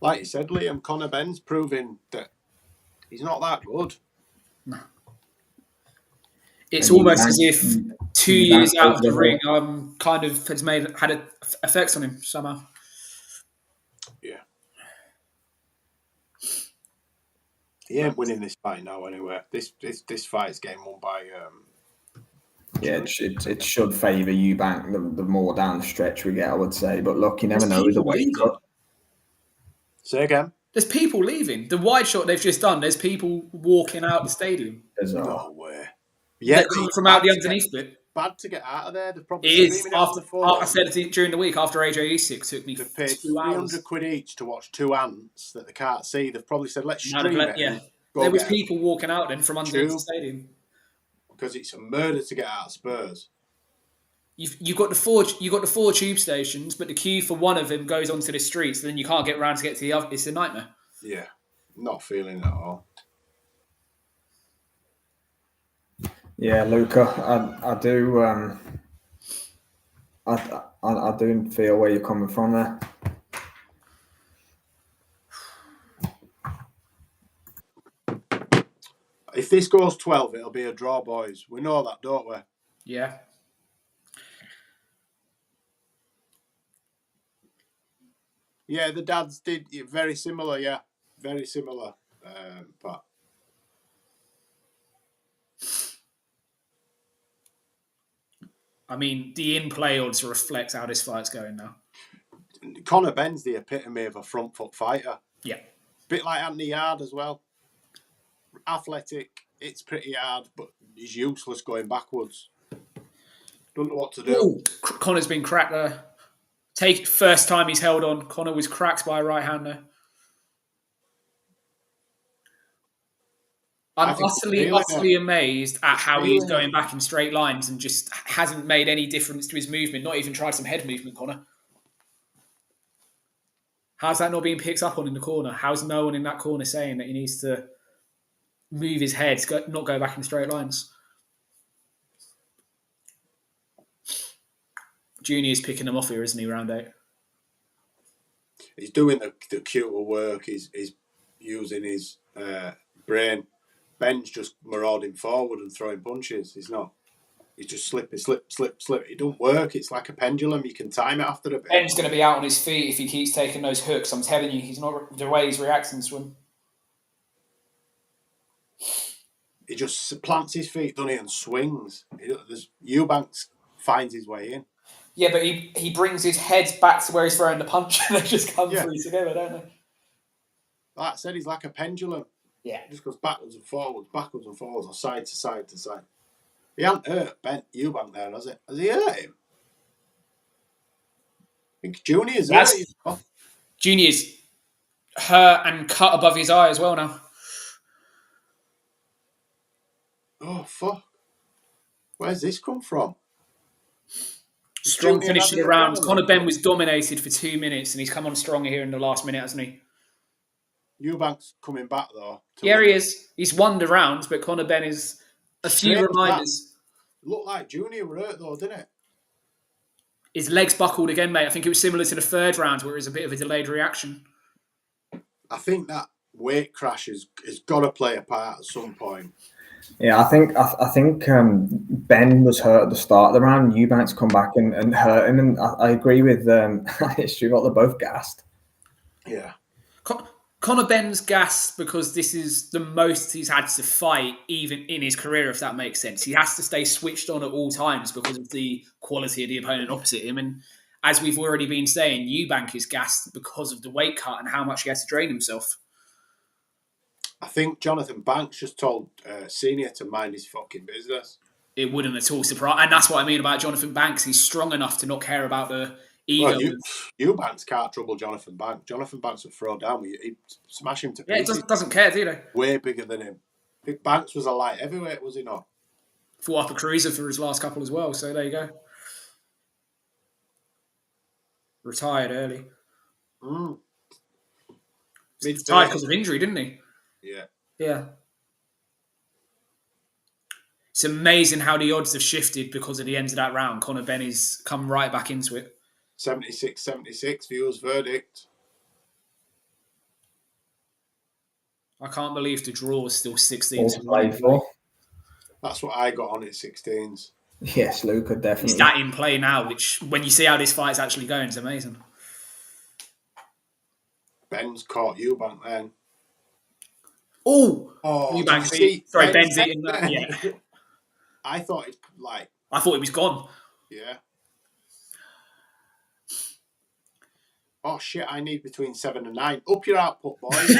[SPEAKER 2] Like you said, Liam, Conor Benn's proving that he's not that good.
[SPEAKER 3] No. It's almost as if 2 years out of the ring kind of has had an effect on him somehow.
[SPEAKER 2] Yeah. He ain't winning this fight now anyway. This fight's getting won by...
[SPEAKER 1] Yeah, it should favour Eubank the more down the stretch we get, I would say. But look, you never know with the weight cut.
[SPEAKER 2] Say again.
[SPEAKER 3] There's people leaving. The wide shot they've just done, there's people walking out the stadium.
[SPEAKER 2] No way. Yeah,
[SPEAKER 3] from out the underneath bit.
[SPEAKER 2] Bad to get out of there. They're probably
[SPEAKER 3] It is.
[SPEAKER 2] after
[SPEAKER 3] I said it during the week after AJ Usyk took me
[SPEAKER 2] they paid
[SPEAKER 3] 2 hours.
[SPEAKER 2] 300 quid each to watch 2 ants that they can't see. They've probably said, let's stream it.
[SPEAKER 3] Yeah. There was people walking out then from underneath the stadium.
[SPEAKER 2] Because it's a murder to get out of Spurs.
[SPEAKER 3] You've got the 4 tube stations, but the queue for one of them goes onto the streets, so then you can't get around to get to the other. It's a nightmare.
[SPEAKER 2] Yeah, not feeling it at all.
[SPEAKER 1] Yeah, Luca, I do. I do feel where you're coming from there.
[SPEAKER 2] If this goes 12, it'll be a draw, boys. We know that, don't we?
[SPEAKER 3] Yeah.
[SPEAKER 2] Yeah, the dads did very similar. Yeah, very similar. But
[SPEAKER 3] I mean, the in-play odds reflect how this fight's going now.
[SPEAKER 2] Conor Benn's the epitome of a front foot fighter.
[SPEAKER 3] Yeah.
[SPEAKER 2] Bit like Anthony Yard as well. Athletic, it's pretty hard, but he's useless going backwards. Don't know what to do.
[SPEAKER 3] Ooh, Conor's been cracked there. First time he's held on. Conor was cracked by a right-hander. I'm utterly amazed at how he's going back in straight lines and just hasn't made any difference to his movement. Not even tried some head movement, Conor. How's that not being picked up on in the corner? How's no one in that corner saying that he needs to move his head, not go back in straight lines? Junior's picking them off here, isn't he, round 8?
[SPEAKER 2] He's doing the cuter work. He's using his brain. Ben's just marauding forward and throwing punches. He's not. He's just slip. It don't work. It's like a pendulum. You can time it after a bit.
[SPEAKER 3] Ben's going to be out on his feet if he keeps taking those hooks. I'm telling you, he's not the way he's reacting to them.
[SPEAKER 2] He just plants his feet, doesn't he, and swings. There's Eubank's finds his way in.
[SPEAKER 3] Yeah, but he brings his head back to where he's throwing the punch and they just come
[SPEAKER 2] Yeah.
[SPEAKER 3] through together, don't they?
[SPEAKER 2] Like I said, he's like a pendulum.
[SPEAKER 3] Yeah.
[SPEAKER 2] He just goes backwards and forwards, or side to side to side. He hasn't hurt Ben Eubank there, has it? Has he hurt him? I think Junior's hurt him. Oh,
[SPEAKER 3] Junior's hurt and cut above his eye as well now.
[SPEAKER 2] oh fuck. Where's this come from?
[SPEAKER 3] Strong
[SPEAKER 2] Junior
[SPEAKER 3] finish to the
[SPEAKER 2] having a
[SPEAKER 3] round.
[SPEAKER 2] problem?
[SPEAKER 3] Conor Benn was dominated for 2 minutes and he's come on stronger here in the last minute, hasn't he?
[SPEAKER 2] Eubank's coming back though.
[SPEAKER 3] Yeah, he is. He's won the round, but Conor Benn is a few
[SPEAKER 2] Straight as
[SPEAKER 3] reminders.
[SPEAKER 2] Looked like Junior were hurt though, didn't it?
[SPEAKER 3] His legs buckled again, mate. I think it was similar to the third round where it was a bit of a delayed reaction.
[SPEAKER 2] I think that weight crash has got to play a part at some point.
[SPEAKER 1] Yeah, I think Ben was hurt at the start of the round. Eubank's come back and hurt him, and I agree with history. What they're both gassed.
[SPEAKER 2] Yeah.
[SPEAKER 3] Conor Benn's gassed because this is the most he's had to fight, even in his career, if that makes sense. He has to stay switched on at all times because of the quality of the opponent opposite him. And as we've already been saying, Eubank is gassed because of the weight cut and how much he has to drain himself.
[SPEAKER 2] I think Jonathan Banks just told Senior to mind his fucking business.
[SPEAKER 3] It wouldn't at all surprise. And that's what I mean about Jonathan Banks. He's strong enough to not care about the ego.
[SPEAKER 2] Well, Eubanks can't trouble Jonathan Banks. Jonathan Banks would throw down. He'd smash him to pieces.
[SPEAKER 3] Yeah, it doesn't care, do they?
[SPEAKER 2] Way bigger than him. I think Banks was a light heavyweight, was he not?
[SPEAKER 3] Fought up a cruiser for his last couple as well, so there you go. Retired early. He retired because of injury, didn't he?
[SPEAKER 2] Yeah.
[SPEAKER 3] Yeah. It's amazing how the odds have shifted because of the end of that round. Conor Benn has come right back into it.
[SPEAKER 2] 76-76, viewers' verdict.
[SPEAKER 3] I can't believe the draw is still 16.
[SPEAKER 1] All played for.
[SPEAKER 2] That's what I got on it, 16s.
[SPEAKER 1] Yes, Luca, definitely.
[SPEAKER 3] Is that in play now? Which, when you see how this fight's actually going, is amazing.
[SPEAKER 2] Ben's caught Eubank then.
[SPEAKER 3] Oh,
[SPEAKER 2] Ben's
[SPEAKER 3] Ben's eating that. Yeah.
[SPEAKER 2] I thought it's like.
[SPEAKER 3] I thought it was gone.
[SPEAKER 2] Yeah. Oh shit! I need between 7 and 9. Up your output, boys.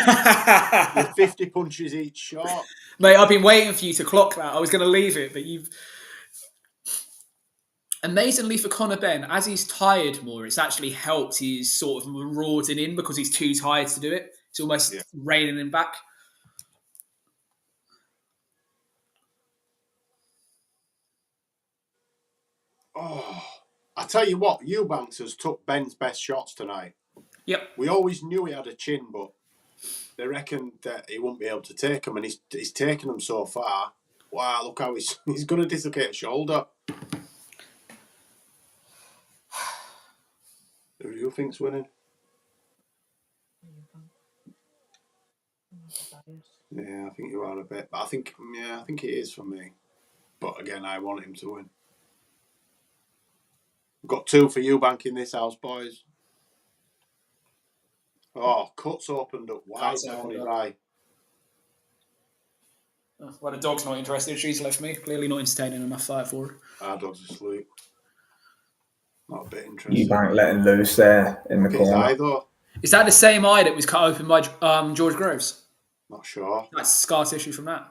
[SPEAKER 2] With 50 punches each shot.
[SPEAKER 3] Mate, I've been waiting for you to clock that. I was going to leave it, but you've. Amazingly for Conor Benn, as he's tired more, it's actually helped his sort of marauding in because he's too tired to do it. It's almost reining him back.
[SPEAKER 2] Oh, I tell you what, Eubanks has took Ben's best shots tonight.
[SPEAKER 3] Yep.
[SPEAKER 2] We always knew he had a chin, but they reckoned that he wouldn't be able to take them, and he's taken them so far. Wow, look how he's going to dislocate a shoulder. Who do you think's winning? Yeah, I think you are a bit, but I think it is for me. But again, I want him to win. We've got 2 for Eubank in this house, boys. Oh, cuts opened up wide down his eye.
[SPEAKER 3] Well, the dog's not interested. She's left me. Clearly not entertaining enough fight for her.
[SPEAKER 2] Our dog's asleep. Not a bit interested.
[SPEAKER 1] Eubank letting loose there in the corner.
[SPEAKER 2] Eye, though.
[SPEAKER 3] Is that the same eye that was cut open by George Groves?
[SPEAKER 2] Not sure.
[SPEAKER 3] That's scar tissue from that.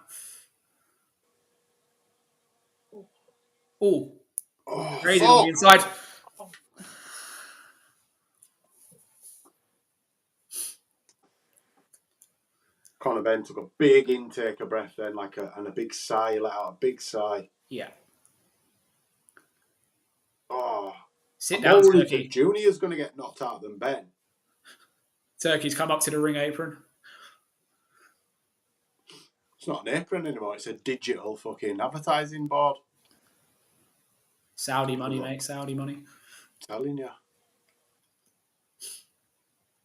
[SPEAKER 3] Oh. Crazy on the inside.
[SPEAKER 2] Conor Benn took a big intake of breath then, and a big sigh. He let out a big sigh.
[SPEAKER 3] Yeah.
[SPEAKER 2] Oh.
[SPEAKER 3] Sit down, Turkey.
[SPEAKER 2] Junior's going to get knocked out than Ben.
[SPEAKER 3] Turkey's come up to the ring apron.
[SPEAKER 2] It's not an apron anymore. It's a digital fucking advertising board.
[SPEAKER 3] Saudi money, mate. Saudi money.
[SPEAKER 2] I'm telling you.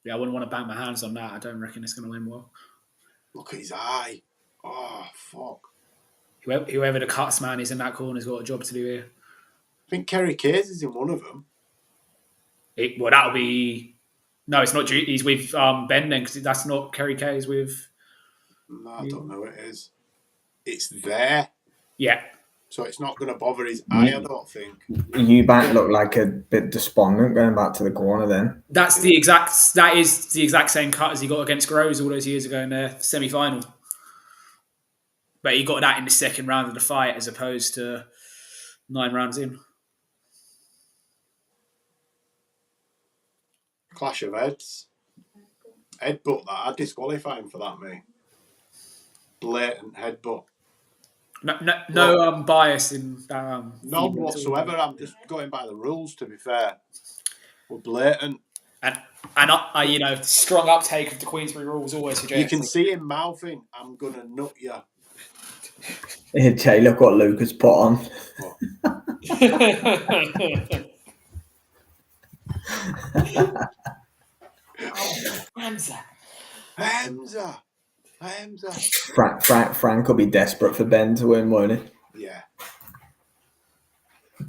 [SPEAKER 3] Yeah, I wouldn't want to bang my hands on that. I don't reckon it's going to end well.
[SPEAKER 2] Look at his eye. Oh, fuck.
[SPEAKER 3] Whoever the cuts man is in that corner has got a job to do here.
[SPEAKER 2] I think Kerry Case is in one of them.
[SPEAKER 3] Well, that'll be... No, it's not... He's with Ben then, because that's not Kerry K's with...
[SPEAKER 2] No, I don't know what it is. It's there.
[SPEAKER 3] Yeah.
[SPEAKER 2] So it's not going to bother his eye, I don't think.
[SPEAKER 1] Eubank looked like a bit despondent going back to the corner then.
[SPEAKER 3] That is the exact same cut as he got against Groves all those years ago in the semi-final. But he got that in the second round of the fight as opposed to 9 rounds in.
[SPEAKER 2] Clash of heads. Headbutt that. I'd disqualify him for that, mate. Blatant headbutt.
[SPEAKER 3] No bias in
[SPEAKER 2] none whatsoever. I'm just going by the rules, to be fair. We're blatant.
[SPEAKER 3] And I strong uptake of the Queensbury rules always suggest.
[SPEAKER 2] You can see him mouthing, "I'm going to nut you."
[SPEAKER 1] Hey, Jay, look what Luke has put on.
[SPEAKER 3] Hamza.
[SPEAKER 1] Frank will be desperate for Ben to win, won't he?
[SPEAKER 2] Yeah.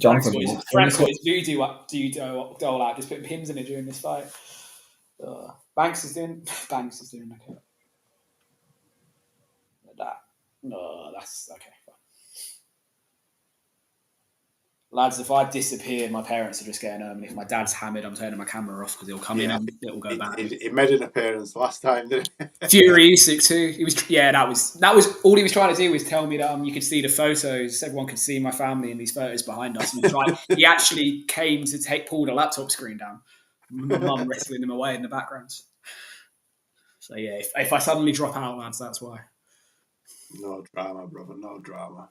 [SPEAKER 1] Frank's
[SPEAKER 3] got his voodoo doll out, just putting pins in it during this fight. Banks is doing okay. That's okay. Lads, if I disappear, my parents are just getting home, and if my dad's hammered, I'm turning my camera off because he'll come in and it'll go back.
[SPEAKER 2] He made an appearance last time, didn't he?
[SPEAKER 3] Fury Usyk too. That was all he was trying to do was tell me that you could see the photos. Everyone could see my family in these photos behind us. And he actually came to pull the laptop screen down. My mum wrestling him away in the background. So yeah, if I suddenly drop out, lads, that's why.
[SPEAKER 2] No drama, brother. No drama.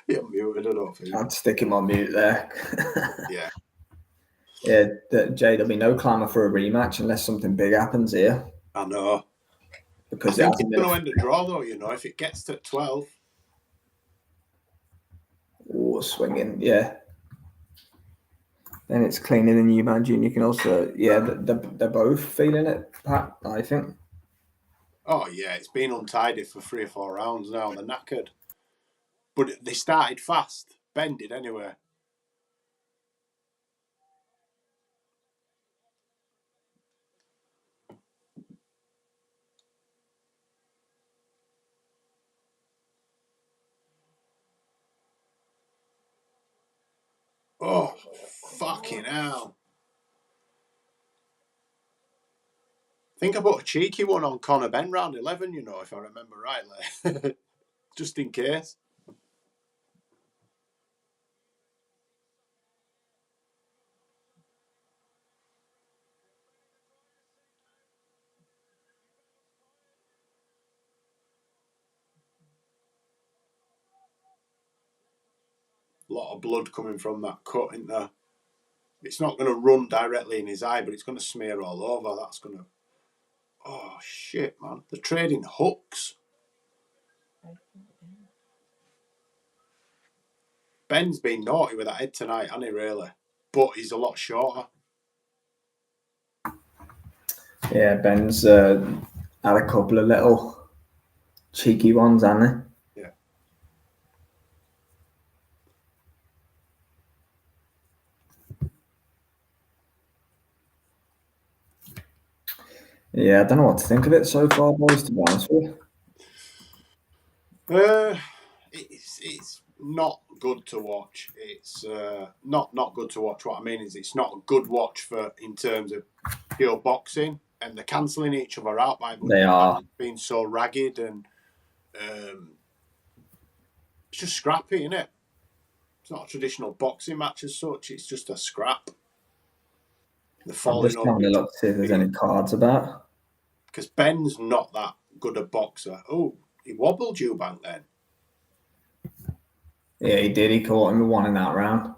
[SPEAKER 2] You're muted, I don't think.
[SPEAKER 1] I'd stick him on mute there.
[SPEAKER 2] Yeah.
[SPEAKER 1] Yeah, Jay, there'll be no clamour for a rematch unless something big happens here.
[SPEAKER 2] I know.
[SPEAKER 1] Because
[SPEAKER 2] I think it's going to end a draw, though, if it gets to 12.
[SPEAKER 1] Oh, swinging, yeah. Then it's cleaner than Eubank Jr. Can also, they're both feeling it, Pat, I think.
[SPEAKER 2] Oh, yeah, it's been untidy for 3 or 4 rounds now. They're knackered. But they started fast. Ben did anyway. Oh, fucking hell. I think I put a cheeky one on Conor Benn round 11, if I remember rightly. Just in case. A lot of blood coming from that cut, isn't there? It's not going to run directly in his eye, but it's going to smear all over. That's going to... Oh, shit, man. They're trading hooks. Ben's been naughty with that head tonight, hasn't he, really? But he's a lot shorter.
[SPEAKER 1] Yeah, Ben's had a couple of little cheeky ones, hasn't he?
[SPEAKER 2] Yeah.
[SPEAKER 1] Yeah, I don't know what to think of it so far, boys, to be honest with
[SPEAKER 2] you. It's not good to watch. It's not good to watch. What I mean is it's not a good watch in terms of pure boxing, and they're cancelling each other out by being so ragged, and it's just scrappy, isn't it? It's not a traditional boxing match as such. It's just a scrap.
[SPEAKER 1] I'm just having a look to see if there's any cards about.
[SPEAKER 2] Because Ben's not that good a boxer. Oh, he wobbled Eubank then.
[SPEAKER 1] Yeah, he did. He caught him with one in that round.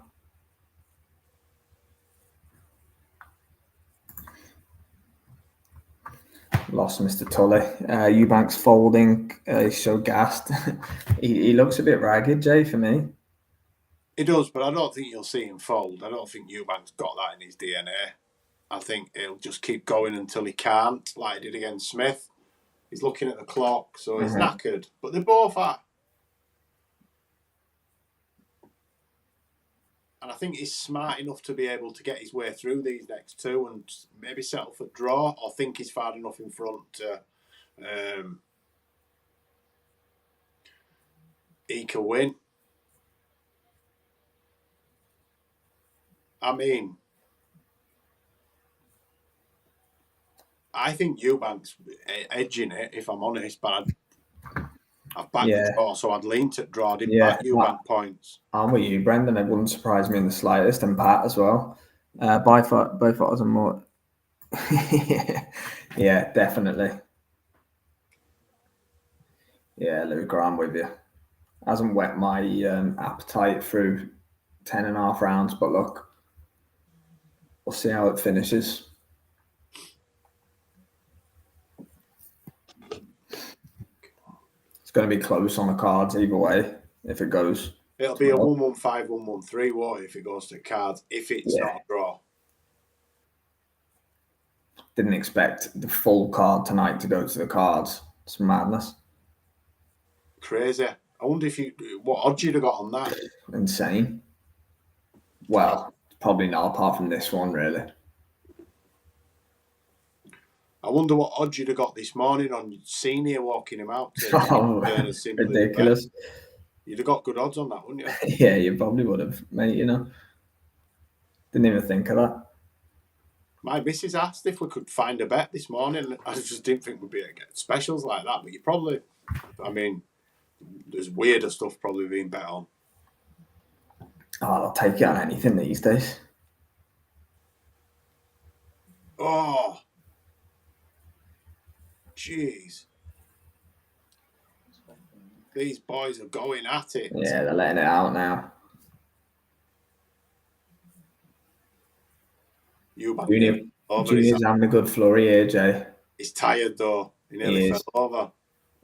[SPEAKER 1] Lost Mr. Tully. Eubank's folding. He's so gassed. he looks a bit ragged, Jay, for me.
[SPEAKER 2] He does, but I don't think you'll see him fold. I don't think Eubank's got that in his DNA. I think he'll just keep going until he can't, like he did against Smith. He's looking at the clock, so he's knackered. But they both are. And And I think he's smart enough to be able to get his way through these next two and maybe settle for draw, or think he's far enough in front to eke a win. I mean, I think Eubank's edging it, if I'm honest, but I've backed the draw, so I'd lean to draw. I didn't back Eubank points.
[SPEAKER 1] I'm with you, Brendan. It wouldn't surprise me in the slightest, and Pat as well. Both are more. Yeah, definitely. Yeah, Luke, I'm with you. Hasn't whet my appetite through 10.5 rounds, but look, we'll see how it finishes. It's going to be close on the cards either way if it goes.
[SPEAKER 2] It'll be a 1-1-5, 1-1-3, won't it, if it goes to cards, if it's not a draw.
[SPEAKER 1] Didn't expect the full card tonight to go to the cards. It's madness.
[SPEAKER 2] Crazy. I wonder what odds you'd have got on that.
[SPEAKER 1] Insane. Well, probably not, apart from this one, really.
[SPEAKER 2] I wonder what odds you'd have got this morning on Senior walking him out.
[SPEAKER 1] Ridiculous.
[SPEAKER 2] You'd have got good odds on that, wouldn't you?
[SPEAKER 1] Yeah, you probably would have, mate, Didn't even think of that.
[SPEAKER 2] My missus asked if we could find a bet this morning. I just didn't think we'd be able to get specials like that. But you probably, there's weirder stuff probably being bet on.
[SPEAKER 1] Oh, I'll take it on anything these days.
[SPEAKER 2] Oh. Jeez. These boys are going at it.
[SPEAKER 1] Yeah, they're letting it out now. Junior's having a good flurry here, Jay.
[SPEAKER 2] He's tired though. He nearly fell over.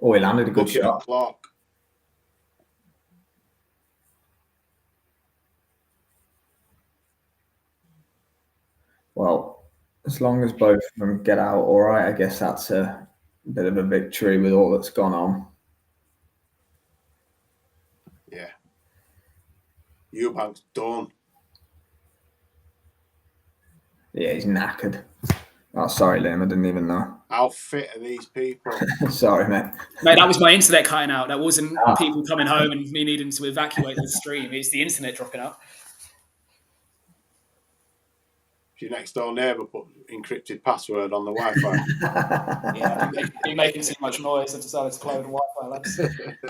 [SPEAKER 1] Oh, he landed a good shot.
[SPEAKER 2] Clock.
[SPEAKER 1] Well, as long as both of them get out all right, I guess that's a bit of a victory with all that's gone on.
[SPEAKER 2] Yeah. Eubank's done.
[SPEAKER 1] Yeah, he's knackered. Oh, sorry, Liam, I didn't even know.
[SPEAKER 2] How fit are these people?
[SPEAKER 1] Sorry, mate.
[SPEAKER 3] Mate, that was my internet cutting out. That wasn't people coming home and me needing to evacuate the stream. It's the internet dropping out.
[SPEAKER 2] Your next door neighbour put encrypted password on the Wi-Fi.
[SPEAKER 3] Yeah, been making too much noise. I decided to play with the Wi-Fi, lads.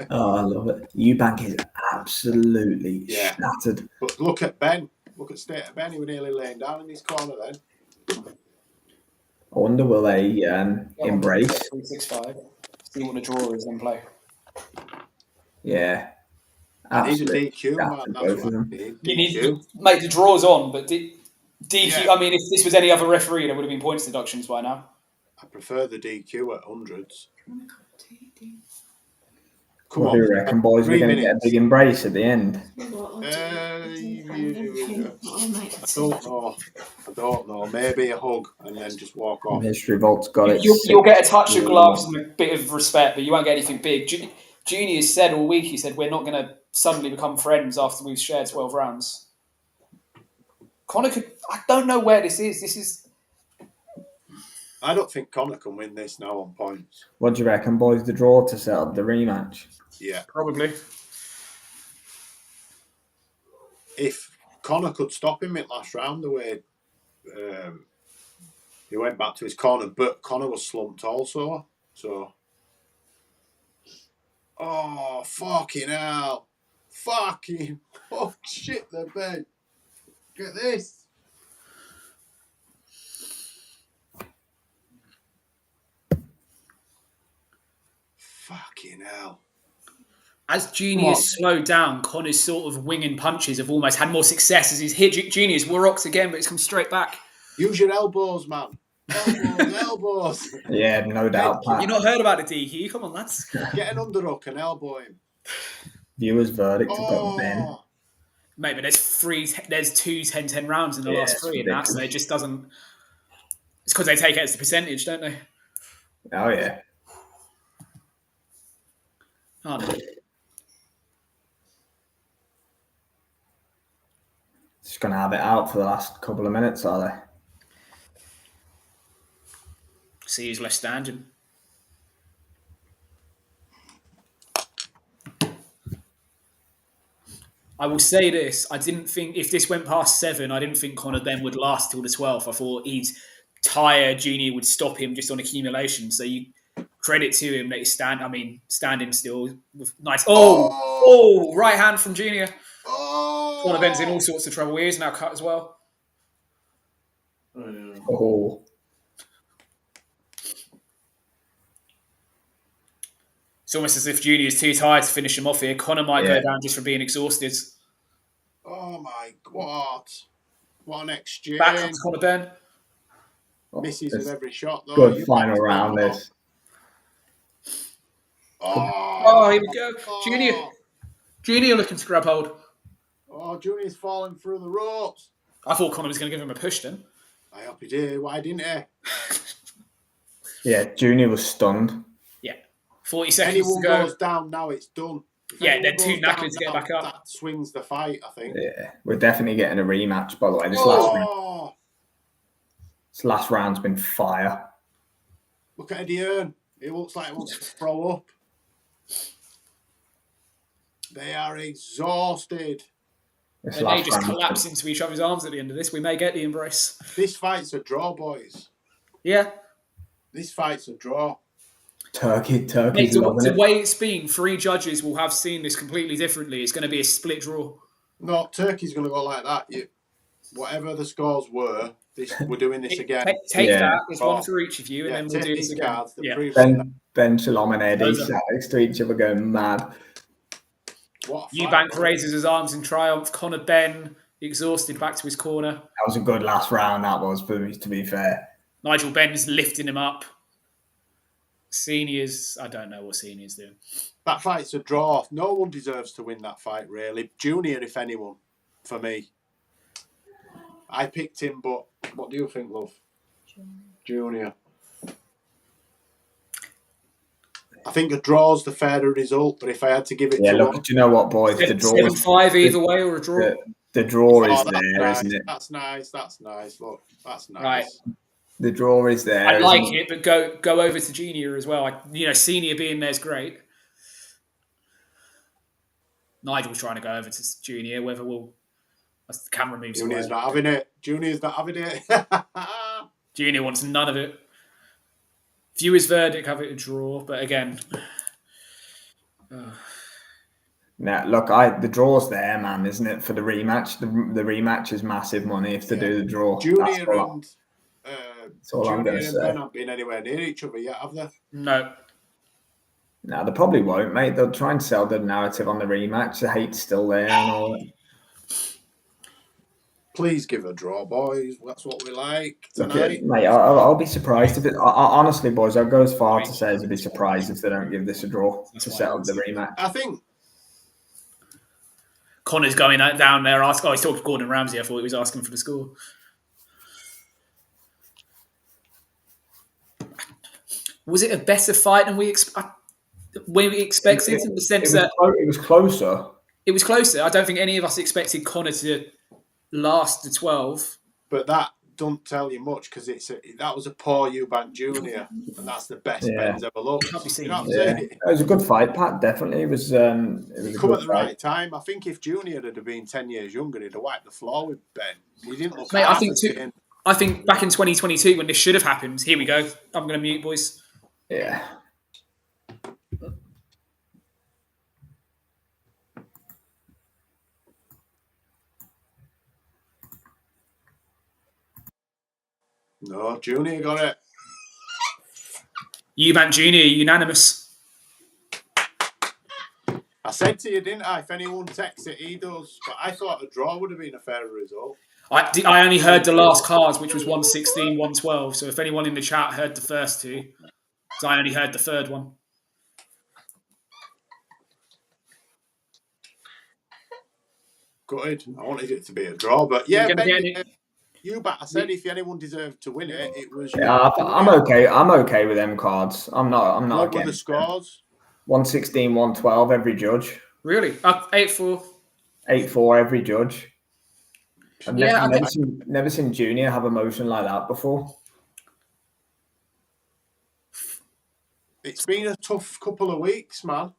[SPEAKER 1] Oh, I love it. Eubank is absolutely shattered.
[SPEAKER 2] But look at Ben. Look at state of Ben. He was nearly laying down in his corner then.
[SPEAKER 1] I wonder will they embrace
[SPEAKER 3] 365. See what the draw is and play.
[SPEAKER 1] Yeah.
[SPEAKER 2] He's a DQ, man. That's what I need. DQ.
[SPEAKER 3] Mate, the draw's on, but DQ. Yeah. I mean, if this was any other referee, there would have been points deductions by now.
[SPEAKER 2] I prefer the DQ at hundreds.
[SPEAKER 1] What do you reckon, boys? We're going to get a big embrace at the end.
[SPEAKER 2] I don't know. Maybe a hug and then just walk off.
[SPEAKER 1] History Vault's got it.
[SPEAKER 3] You'll get a touch of gloves and a bit of respect, but you won't get anything big. Junior said all week, he said, we're not going to suddenly become friends after we've shared 12 rounds. Conor could... I don't know where this is.
[SPEAKER 2] I don't think Conor can win this now on points.
[SPEAKER 1] What do you reckon, boys? The draw to set up the rematch?
[SPEAKER 2] Yeah.
[SPEAKER 3] Probably.
[SPEAKER 2] If Conor could stop him in last round the way he went back to his corner, but Conor was slumped also. So... Oh, fucking hell. Fucking... Oh, shit, the bed. Look at this. Fucking hell.
[SPEAKER 3] As Junior's slowed down, Conor's sort of winging punches have almost had more success as he's hit Junior's rocks again, but it's come straight back.
[SPEAKER 2] Use your elbows, man. Elbows.
[SPEAKER 1] Yeah, no doubt.
[SPEAKER 3] You not heard about the DQ? Come on, lads.
[SPEAKER 2] Get an underhook and elbow him.
[SPEAKER 1] Viewers' verdict to put Ben.
[SPEAKER 3] Mate, but there's 2 10-10 rounds in the last 3 in that, so it just doesn't... It's because they take it as the percentage, don't they?
[SPEAKER 1] Oh, yeah.
[SPEAKER 3] Oh, no.
[SPEAKER 1] Just going to have it out for the last couple of minutes, are they?
[SPEAKER 3] See who's left standing. I will say this. I didn't think, if this went past 7, I didn't think Conor Benn would last till the 12th. I thought he's tired. Junior would stop him just on accumulation. So you credit to him that he's standing still. With nice. Oh, right hand from Junior. Conor Benn's in all sorts of trouble. He is now cut as well.
[SPEAKER 1] Oh.
[SPEAKER 3] It's almost as if Junior's too tired to finish him off here. Conor might go down just from being exhausted.
[SPEAKER 2] Oh my God. What an exchange.
[SPEAKER 3] Back comes Conor Benn.
[SPEAKER 2] Misses with every shot, though.
[SPEAKER 1] Good final round, this.
[SPEAKER 3] Oh, here we go. Junior looking to grab hold.
[SPEAKER 2] Oh, Junior's falling through the ropes.
[SPEAKER 3] I thought Conor was going to give him a push then.
[SPEAKER 2] I hope he did. Why didn't he?
[SPEAKER 1] Yeah, Junior was stunned.
[SPEAKER 3] 40 seconds
[SPEAKER 2] Anyone
[SPEAKER 3] to go.
[SPEAKER 2] goes down now, it's done.
[SPEAKER 3] Yeah, they're too knackered to get back up.
[SPEAKER 2] That swings the fight, I think.
[SPEAKER 1] Yeah, we're definitely getting a rematch, by the way. This last round's been fire.
[SPEAKER 2] Look at Eddie Hearn. He looks like he wants to throw up. They are exhausted.
[SPEAKER 3] They may just collapse into each other's arms at the end of this. We may get the embrace.
[SPEAKER 2] This fight's a draw, boys.
[SPEAKER 3] Yeah.
[SPEAKER 2] This fight's a draw.
[SPEAKER 1] Turkey's
[SPEAKER 3] the way it's been, 3 judges will have seen this completely differently. It's going to be a split draw.
[SPEAKER 2] No, Turkey's going to go like that. Whatever the scores were, we're doing this again.
[SPEAKER 3] Take that. There's one for each of you, and then we'll do this again.
[SPEAKER 1] Ben Shalom and Eddie sat next to each other going mad.
[SPEAKER 3] Eubank raises his arms in triumph. Conor Benn, exhausted, back to his corner.
[SPEAKER 1] That was a good last round, that was, to be fair.
[SPEAKER 3] Nigel Benn's lifting him up. Seniors, I don't know what Seniors do.
[SPEAKER 2] That fight's a draw. No one deserves to win that fight, really. Junior, if anyone, for me. I picked him, but what do you think, love? Junior. I think a draw's the fairer result, but if I had to give it to
[SPEAKER 1] look, do you know what, boys? The draw
[SPEAKER 3] 7-5 either way or a draw?
[SPEAKER 1] The draw is there, isn't it?
[SPEAKER 2] That's nice. Look, that's nice.
[SPEAKER 3] Right.
[SPEAKER 1] The draw is there.
[SPEAKER 3] I like it, but go over to Junior as well. Senior being there is great. Nigel's trying to go over to Junior. Whether as the camera moves away.
[SPEAKER 2] Junior's not having it.
[SPEAKER 3] Junior wants none of it. Viewers' verdict have it a draw, but again.
[SPEAKER 1] Now, look, the draw's there, man, isn't it? For the rematch, the rematch is massive money if they do the draw.
[SPEAKER 2] Junior and
[SPEAKER 1] I'm going to say.
[SPEAKER 2] Ben haven't been anywhere near each other yet, have they?
[SPEAKER 3] No.
[SPEAKER 1] No, they probably won't, mate. They'll try and sell the narrative on the rematch. The hate's still there and all that.
[SPEAKER 2] Please give a draw, boys. That's what we like tonight.
[SPEAKER 1] Okay, mate, I'll be surprised if it. Honestly, boys, I'll go as far to say I'd be surprised if they don't give this a draw to settle the rematch.
[SPEAKER 2] I think
[SPEAKER 3] Connor's going down there. He's talking to Gordon Ramsay. I thought he was asking for the score. Was it a better fight than we expected in the sense that
[SPEAKER 1] it was closer?
[SPEAKER 3] It was closer. I don't think any of us expected Conor to last the 12.
[SPEAKER 2] But that don't tell you much because that was a poor Eubank Jr. and that's the best Ben's ever looked. You know what I'm saying?
[SPEAKER 1] It was a good fight, Pat. Definitely, it was. It
[SPEAKER 2] come at the right time. I think if Junior had been 10 years younger, he'd have wiped the floor with Ben. He didn't look.
[SPEAKER 3] Mate, I think back in 2022 when this should have happened. Here we go. I'm going to mute, boys.
[SPEAKER 1] Yeah.
[SPEAKER 2] No, Junior got it.
[SPEAKER 3] Eubank Jr. unanimous.
[SPEAKER 2] I said to you, didn't I? If anyone texts it, he does. But I thought a draw would have been a fairer result.
[SPEAKER 3] I only heard the last cards, which was 116, 112. So if anyone in the chat heard the first two, so I only heard the third one.
[SPEAKER 2] Good. I wanted it to be a draw, but yeah, Eubank. I said if anyone deserved to win it, it was.
[SPEAKER 1] Yeah, I'm okay. I'm okay with them cards. I'm not
[SPEAKER 2] what were the scores?
[SPEAKER 1] 116, 112 every judge.
[SPEAKER 3] Really? 8-4.
[SPEAKER 1] 8-4 every judge. I've
[SPEAKER 3] Yeah,
[SPEAKER 1] never seen Junior have emotion like that before.
[SPEAKER 2] It's been a tough couple of weeks, man.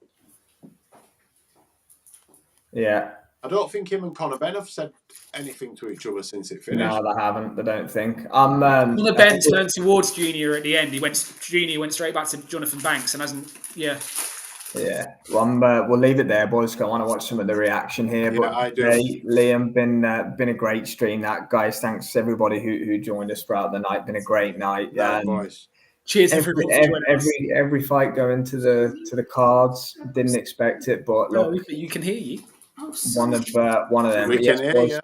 [SPEAKER 1] Yeah.
[SPEAKER 2] I don't think him and Conor Benn have said anything to each other since it finished.
[SPEAKER 1] No, they haven't. I don't think.
[SPEAKER 3] Conor Benn turned towards Junior at the end. Junior went straight back to Jonathan Banks and hasn't. Yeah.
[SPEAKER 1] Yeah. Well, we'll leave it there, boys. I want to watch some of the reaction here.
[SPEAKER 2] Yeah,
[SPEAKER 1] but
[SPEAKER 2] I do.
[SPEAKER 1] Liam, been a great stream. That guys, thanks to everybody who joined us throughout the night. Been a great night.
[SPEAKER 2] Boys.
[SPEAKER 3] Cheers, everyone.
[SPEAKER 1] Every fight going to the cards. Didn't expect it, but look,
[SPEAKER 3] you can hear you.
[SPEAKER 1] one of them.
[SPEAKER 2] We can hear you.